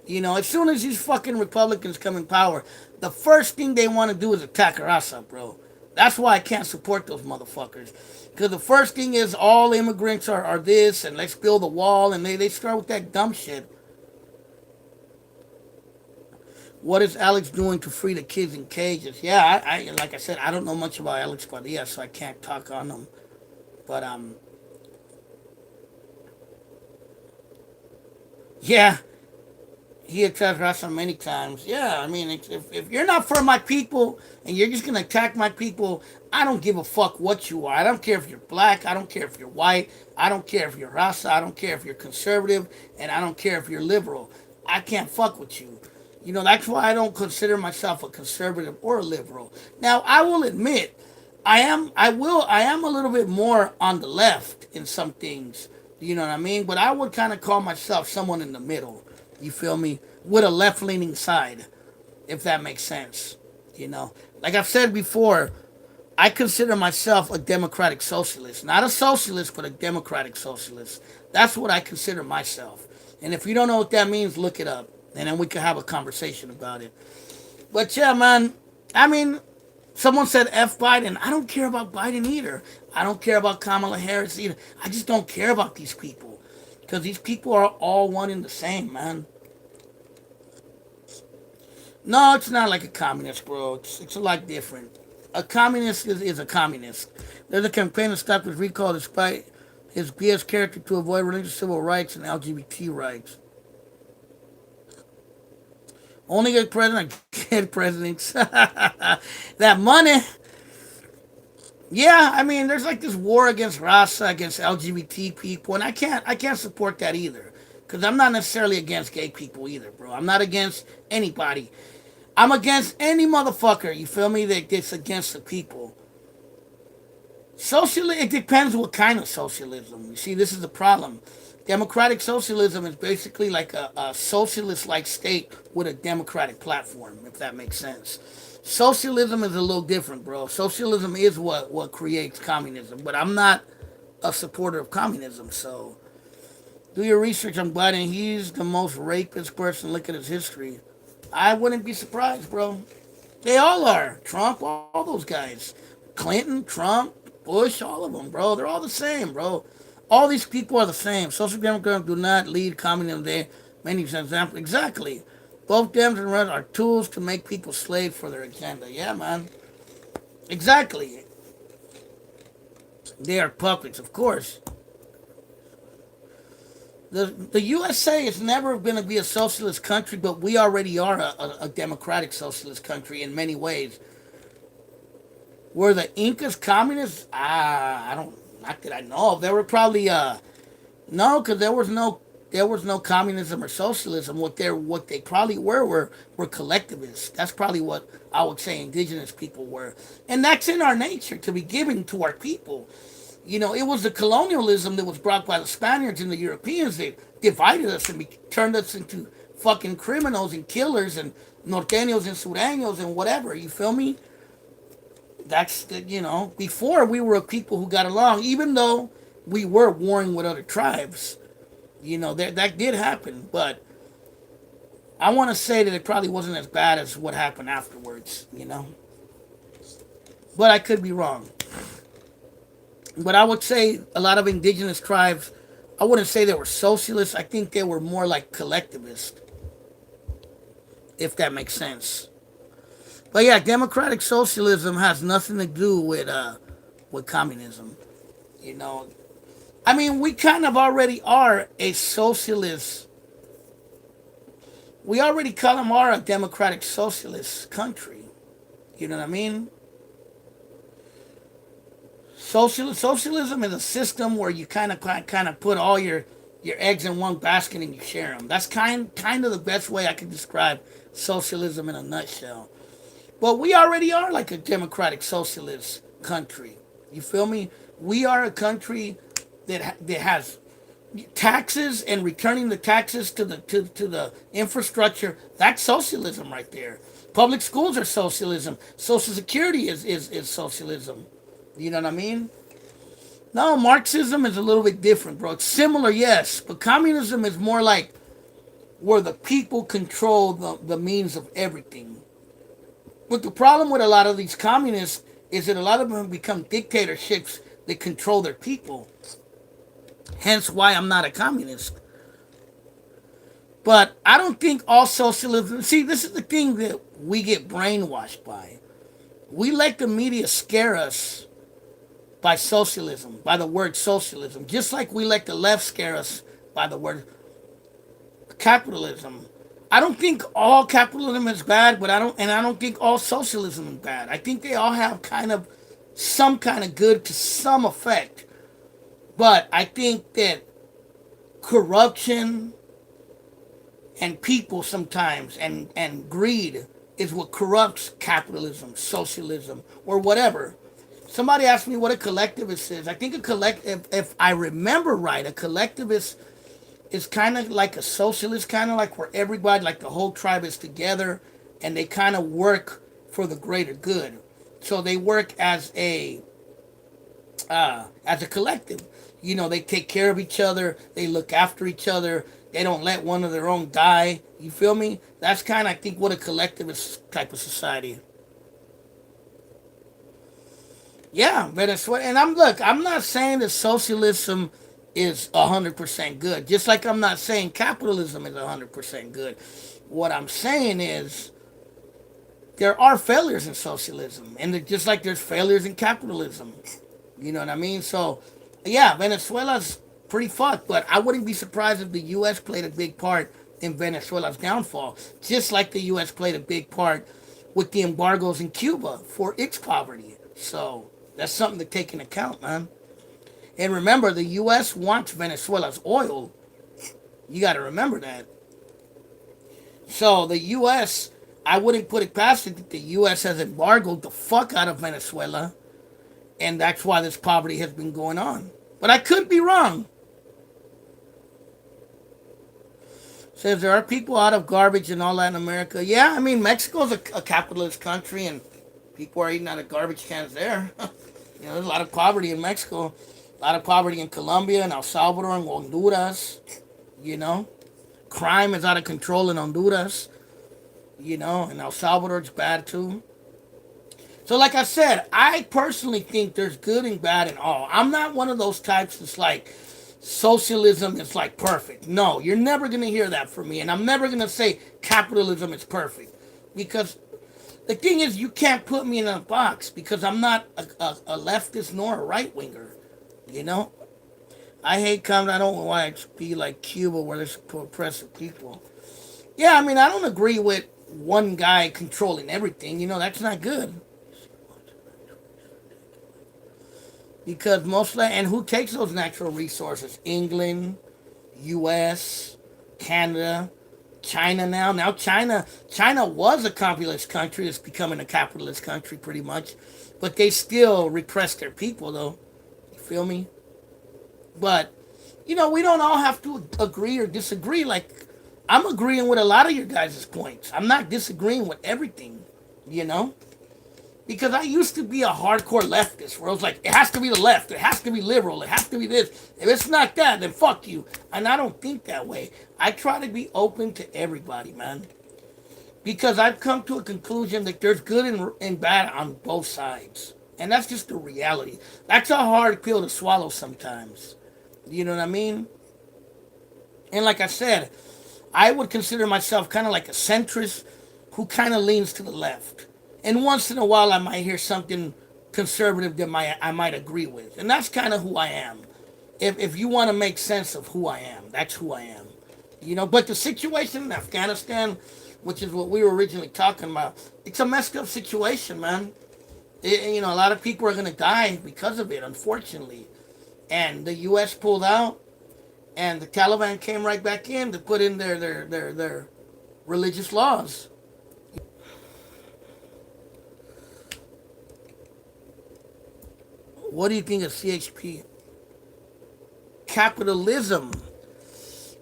As soon as these fucking Republicans come in power, the first thing they want to do is attack Rasa, bro. That's why I can't support those motherfuckers. Because the first thing is all immigrants are this, and let's build a wall, and they start with that dumb shit. What is Alex doing to free the kids in cages? Yeah, I like I said, I don't know much about Alex Padilla, so I can't talk on him. But yeah, he attacked Rasa many times. Yeah, I mean, if you're not for my people and you're just gonna attack my people, I don't give a fuck what you are. I don't care if you're black. I don't care if you're white. I don't care if you're Rasa. I don't care if you're conservative, and I don't care if you're liberal. I can't fuck with you. That's why I don't consider myself a conservative or a liberal. Now, I will admit, I am a little bit more on the left in some things. You know what I mean? But I would kind of call myself someone in the middle. You feel me? With a left-leaning side, if that makes sense. Like I've said before, I consider myself a democratic socialist. Not a socialist, but a democratic socialist. That's what I consider myself. And if you don't know what that means, look it up. And then we can have a conversation about it. But yeah, man, I mean, someone said F Biden. I don't care about Biden either. I don't care about Kamala Harris either. I just don't care about these people. Because these people are all one and the same, man. No, it's not like a communist, bro. It's a lot different. A communist is a communist. There's a campaign to stop his recall despite his BS character to avoid religious civil rights and LGBT rights. Only good president, good presidents. That money. Yeah, I mean, there's like this war against Rasa, against LGBT people, and I can't support that either. Because I'm not necessarily against gay people either, bro. I'm not against anybody. I'm against any motherfucker, you feel me, that gets against the people. Socially, it depends what kind of socialism. You see, this is the problem. Democratic socialism is basically like a socialist-like state with a democratic platform, if that makes sense. Socialism is a little different, bro. Socialism is what creates communism, but I'm not a supporter of communism, so do your research on Biden. He's the most rapist person. Look at his history. I wouldn't be surprised, bro. They all are. Trump, all those guys. Clinton, Trump, Bush, all of them, bro. They're all the same, bro. All these people are the same. Social Democrats do not lead communism. They many examples. Exactly. Both Dems and Reds are tools to make people slaves for their agenda. Yeah, man. Exactly. They are puppets, of course. The USA is never going to be a socialist country, but we already are a democratic socialist country in many ways. Were the Incas communists? I don't. Not that I know of. There were probably no, because there was no communism or socialism. What they probably were collectivists. That's probably what I would say indigenous people were, and that's in our nature to be giving to our people. It was the colonialism that was brought by the Spaniards and the Europeans that divided us and turned us into fucking criminals and killers and norteños and sureños and whatever. You feel me? Before we were a people who got along, even though we were warring with other tribes. That did happen, but I want to say that it probably wasn't as bad as what happened afterwards. But I could be wrong. But I would say a lot of indigenous tribes, I wouldn't say they were socialists. I think they were more like collectivist, if that makes sense. But yeah, democratic socialism has nothing to do with communism. You know, I mean, we kind of already are a socialist. We already call them are a democratic socialist country. You know what I mean? Socialism is a system where you kind of put all your eggs in one basket and you share them. That's kind of the best way I can describe socialism in a nutshell. But we already are like a democratic socialist country. You feel me? We are a country that has taxes and returning the taxes to the infrastructure. That's socialism right there. Public schools are socialism. Social security is socialism. You know what I mean? No, Marxism is a little bit different, bro. It's similar, yes, but communism is more like where the people control the means of everything. But the problem with a lot of these communists is that a lot of them become dictatorships that control their people. Hence why I'm not a communist. But I don't think all socialism. See, this is the thing that we get brainwashed by. We let the media scare us by socialism, by the word socialism, just like we let the left scare us by the word capitalism. I don't think all capitalism is bad, but I don't think all socialism is bad. I think they all have kind of some kind of good to some effect. But I think that corruption and people sometimes and greed is what corrupts capitalism, socialism, or whatever. Somebody asked me what a collectivist is. I think if I remember right, a collectivist is kind of like a socialist, kind of like where everybody, like the whole tribe is together and they kind of work for the greater good. So they work as a collective. They take care of each other, they look after each other, they don't let one of their own die. You feel me? That's kind of, I think, what a collectivist type of society. Yeah, Venezuela. And I'm not saying that socialism is 100% good. Just like I'm not saying capitalism is 100% good. What I'm saying is there are failures in socialism, and just like there's failures in capitalism. You know what I mean? So, yeah, Venezuela's pretty fucked, but I wouldn't be surprised if the U.S. played a big part in Venezuela's downfall, just like the U.S. played a big part with the embargoes in Cuba for its poverty. So, that's something to take into account, man. And remember, the U.S. wants Venezuela's oil. You got to remember that. So, the U.S., I wouldn't put it past it that the U.S. has embargoed the fuck out of Venezuela And that's why this poverty has been going on. But I could be wrong. Says there are people out of garbage in all Latin America. Yeah, I mean Mexico's a capitalist country, and people are eating out of garbage cans there. There's a lot of poverty in Mexico, a lot of poverty in Colombia and El Salvador and Honduras. You know, crime is out of control in Honduras. And El Salvador it's bad too. So, like I said, I personally think there's good and bad in all. I'm not one of those types that's like socialism is like perfect. No, you're never gonna hear that from me, and I'm never gonna say capitalism is perfect because the thing is, you can't put me in a box because I'm not a leftist nor a right winger. You know, I hate coming. I don't want to be like Cuba where there's oppressive people. Yeah, I mean, I don't agree with one guy controlling everything. That's not good. Because mostly, and who takes those natural resources? England, U.S., Canada, China now. Now China was a communist country. It's becoming a capitalist country pretty much. But they still repress their people, though. You feel me? But, we don't all have to agree or disagree. Like, I'm agreeing with a lot of your guys' points. I'm not disagreeing with everything, you know? Because I used to be a hardcore leftist where I was like, it has to be the left, it has to be liberal, it has to be this. If it's not that, then fuck you. And I don't think that way. I try to be open to everybody, man. Because I've come to a conclusion that there's good and bad on both sides. And that's just the reality. That's a hard pill to swallow sometimes. You know what I mean? And like I said, I would consider myself kind of like a centrist who kind of leans to the left. And once in a while, I might hear something conservative that I might agree with. And that's kind of who I am. If you want to make sense of who I am, that's who I am. But the situation in Afghanistan, which is what we were originally talking about, it's a messed up situation, man. A lot of people are going to die because of it, unfortunately. And the U.S. pulled out, and the Taliban came right back in to put in their religious laws. What do you think of CHP? Capitalism.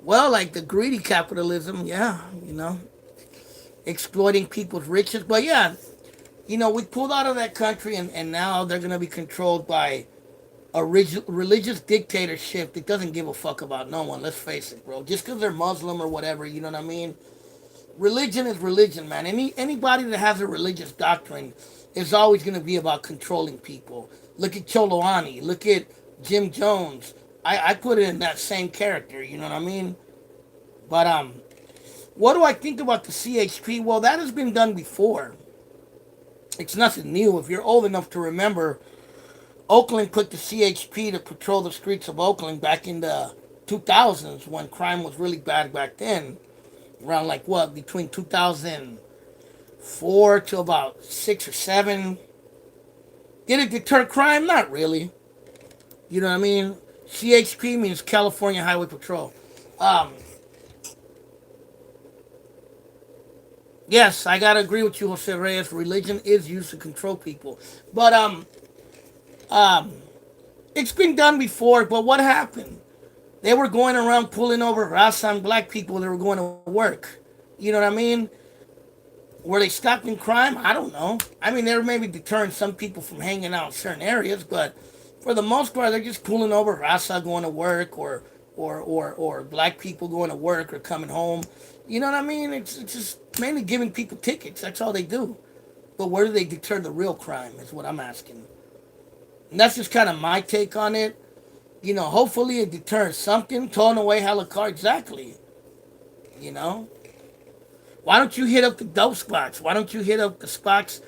Well, like the greedy capitalism, yeah, exploiting people's riches. But yeah, we pulled out of that country, and now they're going to be controlled by a religious dictatorship that doesn't give a fuck about no one. Let's face it, bro. Just because they're Muslim or whatever, you know what I mean? Religion is religion, man. Anybody that has a religious doctrine is always going to be about controlling people. Look at Choloani. Look at Jim Jones. I put it in that same character. You know what I mean? But what do I think about the CHP? Well, that has been done before. It's nothing new. If you're old enough to remember, Oakland put the CHP to patrol the streets of Oakland back in the 2000s when crime was really bad back then. Around like what, between 2004 to about 6 or 7. Did it deter crime? Not really. You know what I mean? CHP means California Highway Patrol. Um, yes, I gotta agree with you, Jose Reyes. Religion is used to control people, but um, it's been done before. But what happened? They were going around pulling over raza and black people that were going to work. You know what I mean? Were they stopping crime? I don't know. I mean, they were maybe deterring some people from hanging out in certain areas, but for the most part, they're just pulling over raza going to work or black people going to work or coming home. You know what I mean? It's just mainly giving people tickets. That's all they do. But where do they deter the real crime is what I'm asking. And that's just kind of my take on it. Hopefully it deters something. Towing away hella car, exactly. You know? Why don't you hit up the dope spots? Why don't you hit up the spots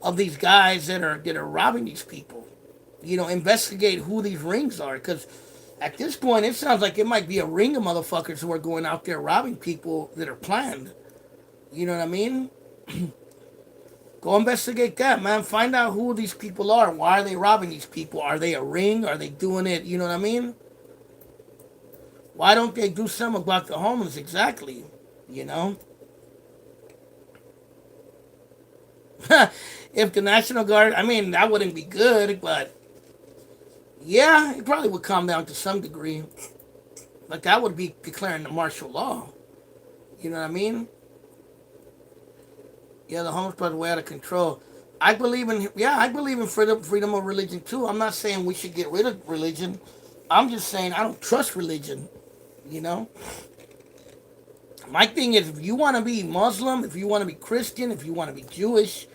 of these guys that are robbing these people? Investigate who these rings are. Because at this point, it sounds like it might be a ring of motherfuckers who are going out there robbing people that are planned. You know what I mean? Go investigate that, man. Find out who these people are. Why are they robbing these people? Are they a ring? Are they doing it? You know what I mean? Why don't they do something about the homeless? Exactly. You know? If the National Guard, I mean, that wouldn't be good, but yeah, it probably would calm down to some degree. But that would be declaring the martial law. You know what I mean? Yeah, the homeless are way out of control. I believe in freedom of religion too. I'm not saying we should get rid of religion. I'm just saying I don't trust religion. You know, my thing is if you want to be Muslim, if you want to be Christian, if you want to be Jewish,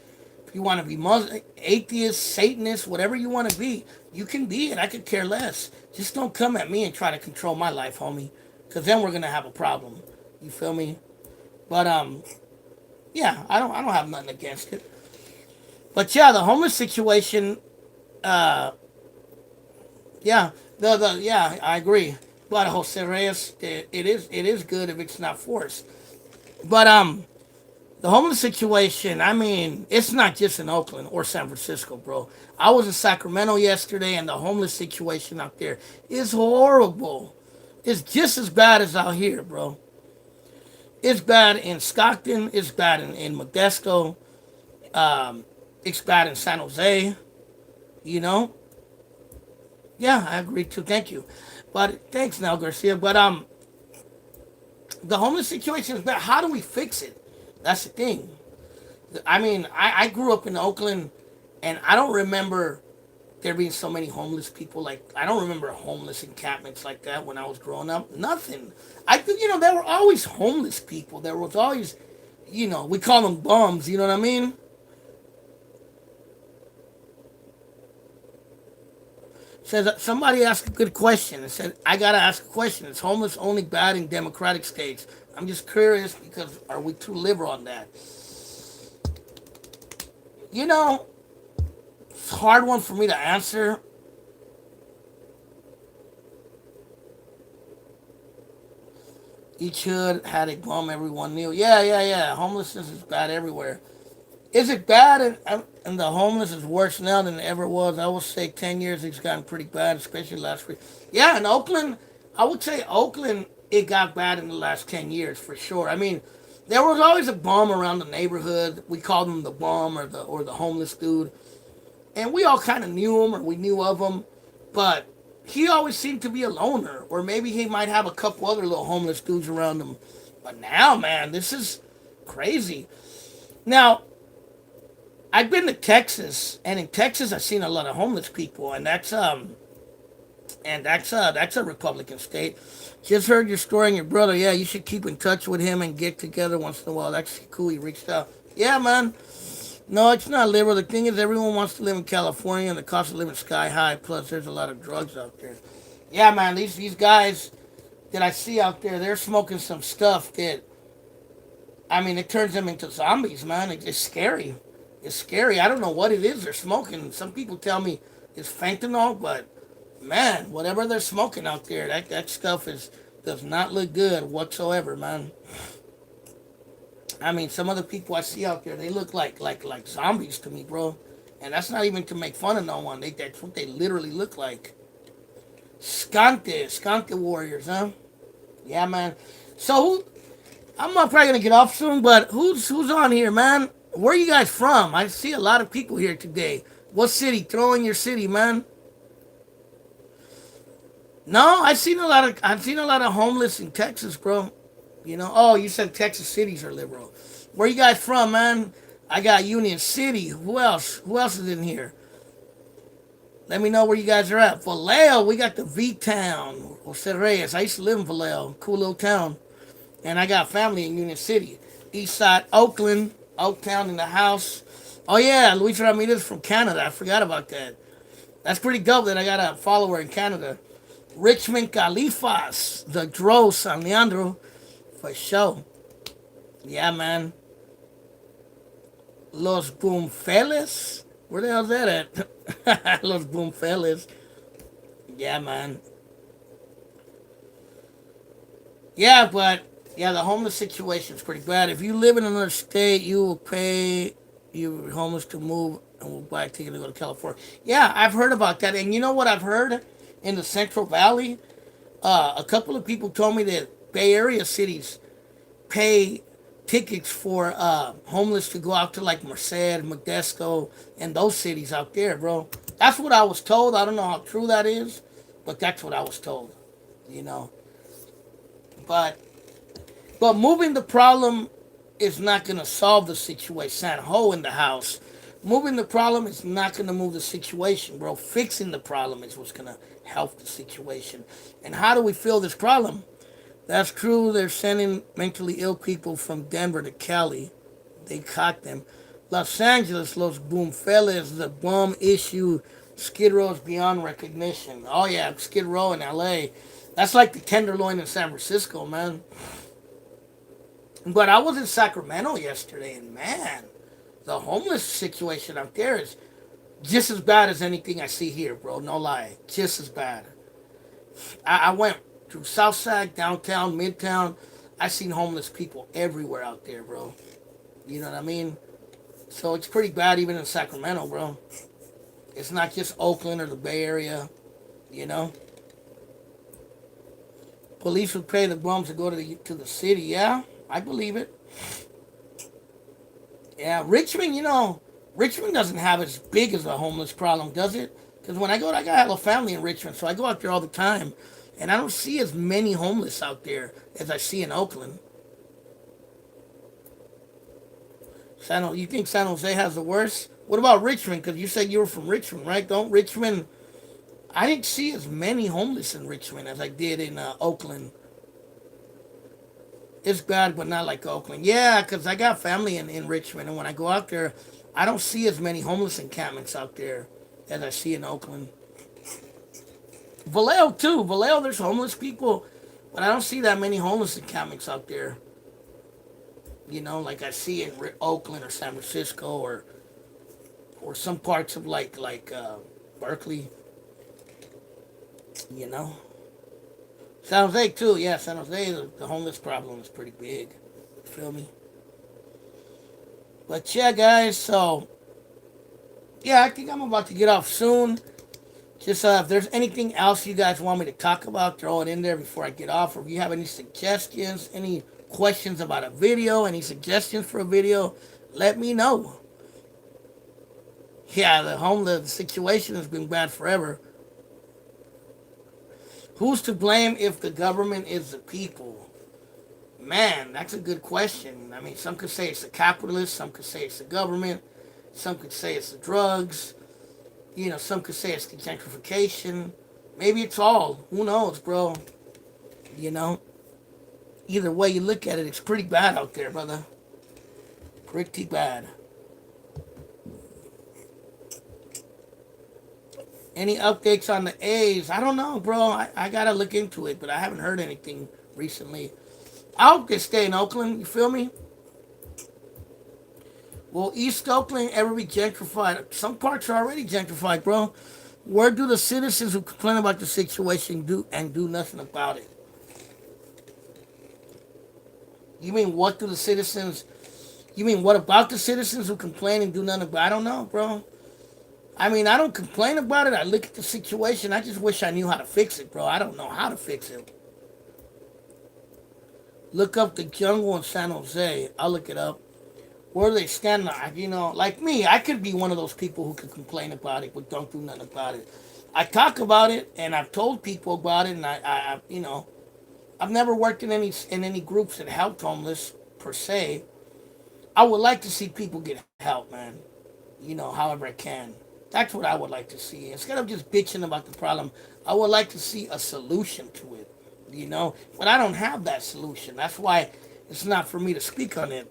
if you want to be Muslim, atheist, Satanist, whatever you want to be, you can be it. I could care less. Just don't come at me and try to control my life, homie, because then we're gonna have a problem. You feel me? But yeah, I don't have nothing against it. But yeah, the homeless situation, uh, yeah, yeah, I agree. But Jose Reyes, it is good if it's not forced. But the homeless situation, I mean, it's not just in Oakland or San Francisco, bro. I was in Sacramento yesterday, and the homeless situation out there is horrible. It's just as bad as out here, bro. It's bad in Stockton. It's bad in Modesto. Um, it's bad in San Jose. You know, yeah, I agree too. Thank you, but thanks, Nel Garcia. But the homeless situation is bad. How do we fix it? That's the thing. I mean, I grew up in Oakland, and I don't remember there being so many homeless people. Like I don't remember homeless encampments like that when I was growing up. Nothing. I think there were always homeless people. There was always, we call them bums. You know what I mean? Says somebody asked a good question. It said I gotta ask a question. Is homeless only bad in democratic states? I'm just curious because are we too liberal on that? You know, it's a hard one for me to answer. Each hood had a bum everyone knew. Yeah, yeah, yeah. Homelessness is bad everywhere. Is it bad and the homeless is worse now than it ever was? I would say 10 years it's gotten pretty bad, especially last week. Yeah, in Oakland, I would say Oakland, it got bad in the last 10 years for sure. I mean, there was always a bum around the neighborhood. We called him the bum or the homeless dude. And we all kind of knew him or we knew of him. But he always seemed to be a loner. Or maybe he might have a couple other little homeless dudes around him. But now, man, this is crazy. Now, I've been to Texas, and in Texas, I've seen a lot of homeless people, and that's a Republican state. Just heard your story and your brother. Yeah, you should keep in touch with him and get together once in a while. That's cool. He reached out. Yeah, man. No, it's not liberal. The thing is, everyone wants to live in California, and the cost of living is sky high. Plus, there's a lot of drugs out there. Yeah, man. These guys that I see out there, they're smoking some stuff that, I mean, it turns them into zombies, man. It's scary. It's scary. I don't know what it is they're smoking. Some people tell me it's fentanyl, but man, whatever they're smoking out there, that stuff does not look good whatsoever, man. I mean, some of the people I see out there, they look like zombies to me, bro. And that's not even to make fun of no one. That's what they literally look like. Skante warriors, huh? Yeah, man. So I'm not probably gonna get off soon, but who's on here, man? Where are you guys from? I see a lot of people here today. What city? Throw in your city, man. No, I've seen a lot of homeless in Texas, bro. Oh, you said Texas cities are liberal. Where you guys from, man? I got Union City. Who else? Who else is in here? Let me know where you guys are at. Vallejo, we got the V Town. Jose Reyes. I used to live in Vallejo, cool little town, and I got family in Union City, East Side, Oakland, Oaktown in the house. Oh yeah, Luis Ramirez from Canada. I forgot about that. That's pretty dope that I got a follower in Canada. Richmond Califas, the Dro San Leandro, for sure. Yeah, man. Los Boomfeles? Where the hell's that at? Los Boomfeles. Yeah, man. Yeah, but yeah, the homeless situation is pretty bad. If you live in another state, you will pay you homeless to move and will buy a ticket to go to California. Yeah, I've heard about that. And you know what I've heard in the Central Valley? A couple of people told me that Bay Area cities pay tickets for homeless to go out to like Merced, Modesto, and those cities out there, bro. That's what I was told. I don't know how true that is, but that's what I was told. You know, but moving the problem is not gonna solve the situation. San Ho in the house. Moving the problem is not gonna move the situation, bro. Fixing the problem is what's gonna help the situation. And how do we feel this problem? That's true. They're sending mentally ill people from Denver to Cali. They caught them. Los Angeles, Los Boomfellas, the bum issue. Skid Row is beyond recognition. Oh yeah, Skid Row in LA. That's like the Tenderloin in San Francisco, man. But I was in Sacramento yesterday, and man, the homeless situation out there is just as bad as anything I see here, bro. No lie, just as bad. I went through Southside, downtown, Midtown. I seen homeless people everywhere out there, bro. You know what I mean? So it's pretty bad even in Sacramento, bro. It's not just Oakland or the Bay Area, you know. Police would pay the bums to go to the city. Yeah, I believe it. Yeah, Richmond, you know, Richmond doesn't have as big as a homeless problem, does it? Because when I go, I got a little family in Richmond, so I go out there all the time, and I don't see as many homeless out there as I see in Oakland. You think San Jose has the worst? What about Richmond? Because you said you were from Richmond, right? Don't Richmond? I didn't see as many homeless in Richmond as I did in Oakland. It's bad, but not like Oakland. Yeah, because I got family in Richmond, and when I go out there, I don't see as many homeless encampments out there as I see in Oakland. Vallejo, too. Vallejo, there's homeless people, but I don't see that many homeless encampments out there. You know, like I see in Oakland or San Francisco or some parts of like Berkeley. You know. San Jose too, yeah. San Jose, the homeless problem is pretty big. Feel me? But yeah, guys. So yeah, I think I'm about to get off soon. Just if there's anything else you guys want me to talk about, throw it in there before I get off. Or if you have any suggestions, any questions about a video, any suggestions for a video, let me know. Yeah, the situation has been bad forever. Who's to blame if the government is the people? Man, that's a good question. I mean, some could say it's the capitalists, some could say it's the government, some could say it's the drugs, you know, some could say it's the gentrification. Maybe it's all. Who knows, bro? You know? Either way you look at it, it's pretty bad out there, brother. Pretty bad. Any updates on the A's? I don't know, bro. I gotta look into it, but I haven't heard anything recently. I hope they stay in Oakland, you feel me? Will East Oakland ever be gentrified? Some parts are already gentrified, bro. Where do the citizens who complain about the situation do nothing about it? You mean what do the citizens... You mean what about the citizens who complain and do nothing about it? I don't know, bro. I mean, I don't complain about it. I look at the situation. I just wish I knew how to fix it, bro. I don't know how to fix it. Look up the jungle in San Jose. I'll look it up. Where they stand, you know, like me, I could be one of those people who could complain about it, but don't do nothing about it. I talk about it, and I've told people about it, and I you know, I've never worked in any groups that helped homeless per se. I would like to see people get help, man. You know, however I can. That's what I would like to see. Instead of just bitching about the problem, I would like to see a solution to it. You know, but I don't have that solution. That's why it's not for me to speak on it.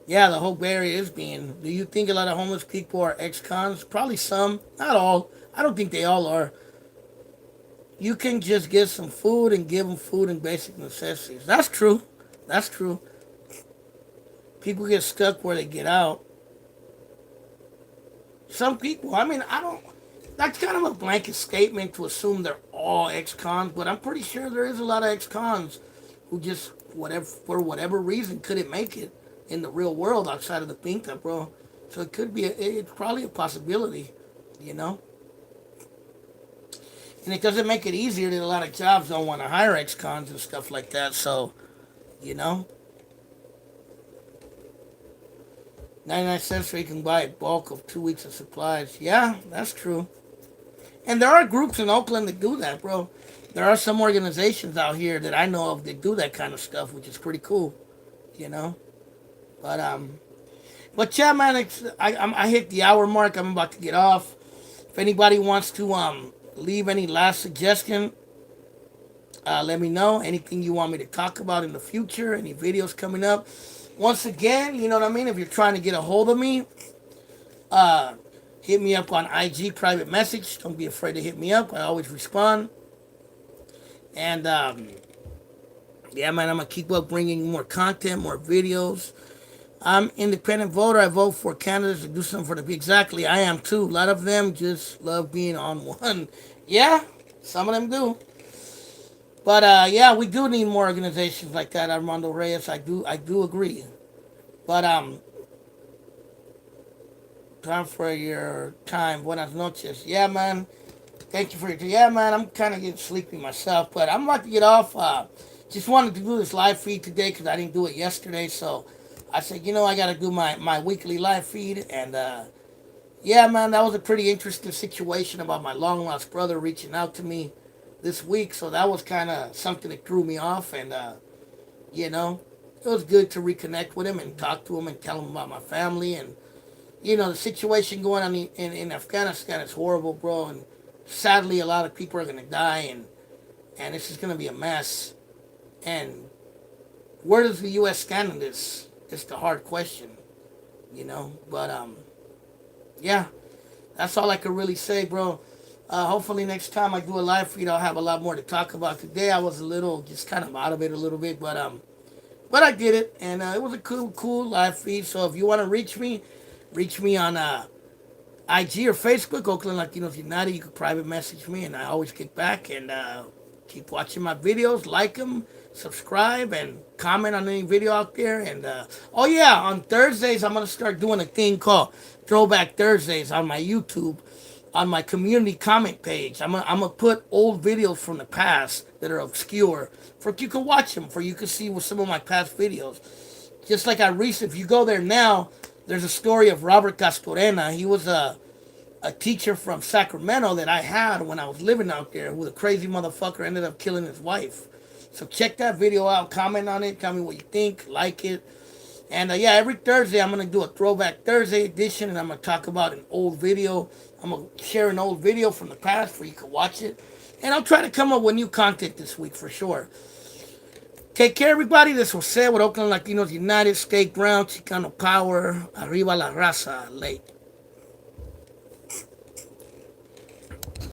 Yeah, the whole Bay Area is being... Do you think a lot of homeless people are ex-cons? Probably some. Not all. I don't think they all are. You can just get some food and give them food and basic necessities. That's true. That's true. People get stuck where they get out. Some people, I mean, I don't... That's kind of a blanket statement to assume they're all ex-cons, but I'm pretty sure there is a lot of ex-cons who just, for whatever reason, couldn't make it in the real world outside of the Pinta, bro. So it could be, it's probably a possibility, you know? And it doesn't make it easier that a lot of jobs don't want to hire ex-cons and stuff like that. So, You know, 99 cents so you can buy a bulk of 2 weeks of supplies. Yeah, that's true. And there are groups in Oakland that do that, bro. There are some organizations out here that I know of that do that kind of stuff, which is pretty cool. You know, but but yeah, man, I hit the hour mark. I'm about to get off. If anybody wants to leave any last suggestion, let me know. Anything you want me to talk about in the future, any videos coming up. Once again, you know what I mean? If you're trying to get a hold of me, uh, hit me up on IG private message. Don't be afraid to hit me up. I always respond. And yeah, man, I'm going to keep up bringing more content, more videos. I'm independent voter. I vote for candidates to do something for the people. Exactly, I am too. A lot of them just love being on one. Yeah, some of them do. But yeah, we do need more organizations like that, Armando Reyes. I do agree. But time for your time. Buenas noches. Yeah, man. Thank you for your time. Yeah, man. I'm kind of getting sleepy myself, but I'm about to get off. Just wanted to do this live feed today because I didn't do it yesterday. So I said, I got to do my weekly live feed. And yeah, man, that was a pretty interesting situation about my long lost brother reaching out to me this week. So that was kind of something that threw me off. And, you know, it was good to reconnect with him and talk to him and tell him about my family. And, the situation going on in Afghanistan is horrible, bro. And sadly, a lot of people are going to die. And this is going to be a mess. And where does the U.S. stand in this? It's the hard question. But, yeah, that's all I could really say, bro. Hopefully next time I do a live feed, I'll have a lot more to talk about. Today I was a little, just kind of out of it a little bit, but I did it, and it was a cool live feed. So if you want to reach me on IG or Facebook, Oakland Latinos United. You can private message me, and I always get back and keep watching my videos, like them, subscribe, and comment on any video out there. And oh yeah, on Thursdays I'm gonna start doing a thing called Throwback Thursdays on my YouTube, on my community comment page. I'm gonna put old videos from the past that are obscure for you can watch them, for you can see with some of my past videos. Just like if you go there now, there's a story of Robert Castorena. He was a teacher from Sacramento that I had when I was living out there, who the crazy motherfucker ended up killing his wife. So check that video out, comment on it, tell me what you think, like it. And yeah, every Thursday I'm going to do a Throwback Thursday edition, and I'm going to talk about an old video. I'm going to share an old video from the past where you can watch it. And I'll try to come up with new content this week for sure. Take care, everybody. This was Jose with Oakland Latinos United. Stay ground, Chicano power. Arriba la raza. Late.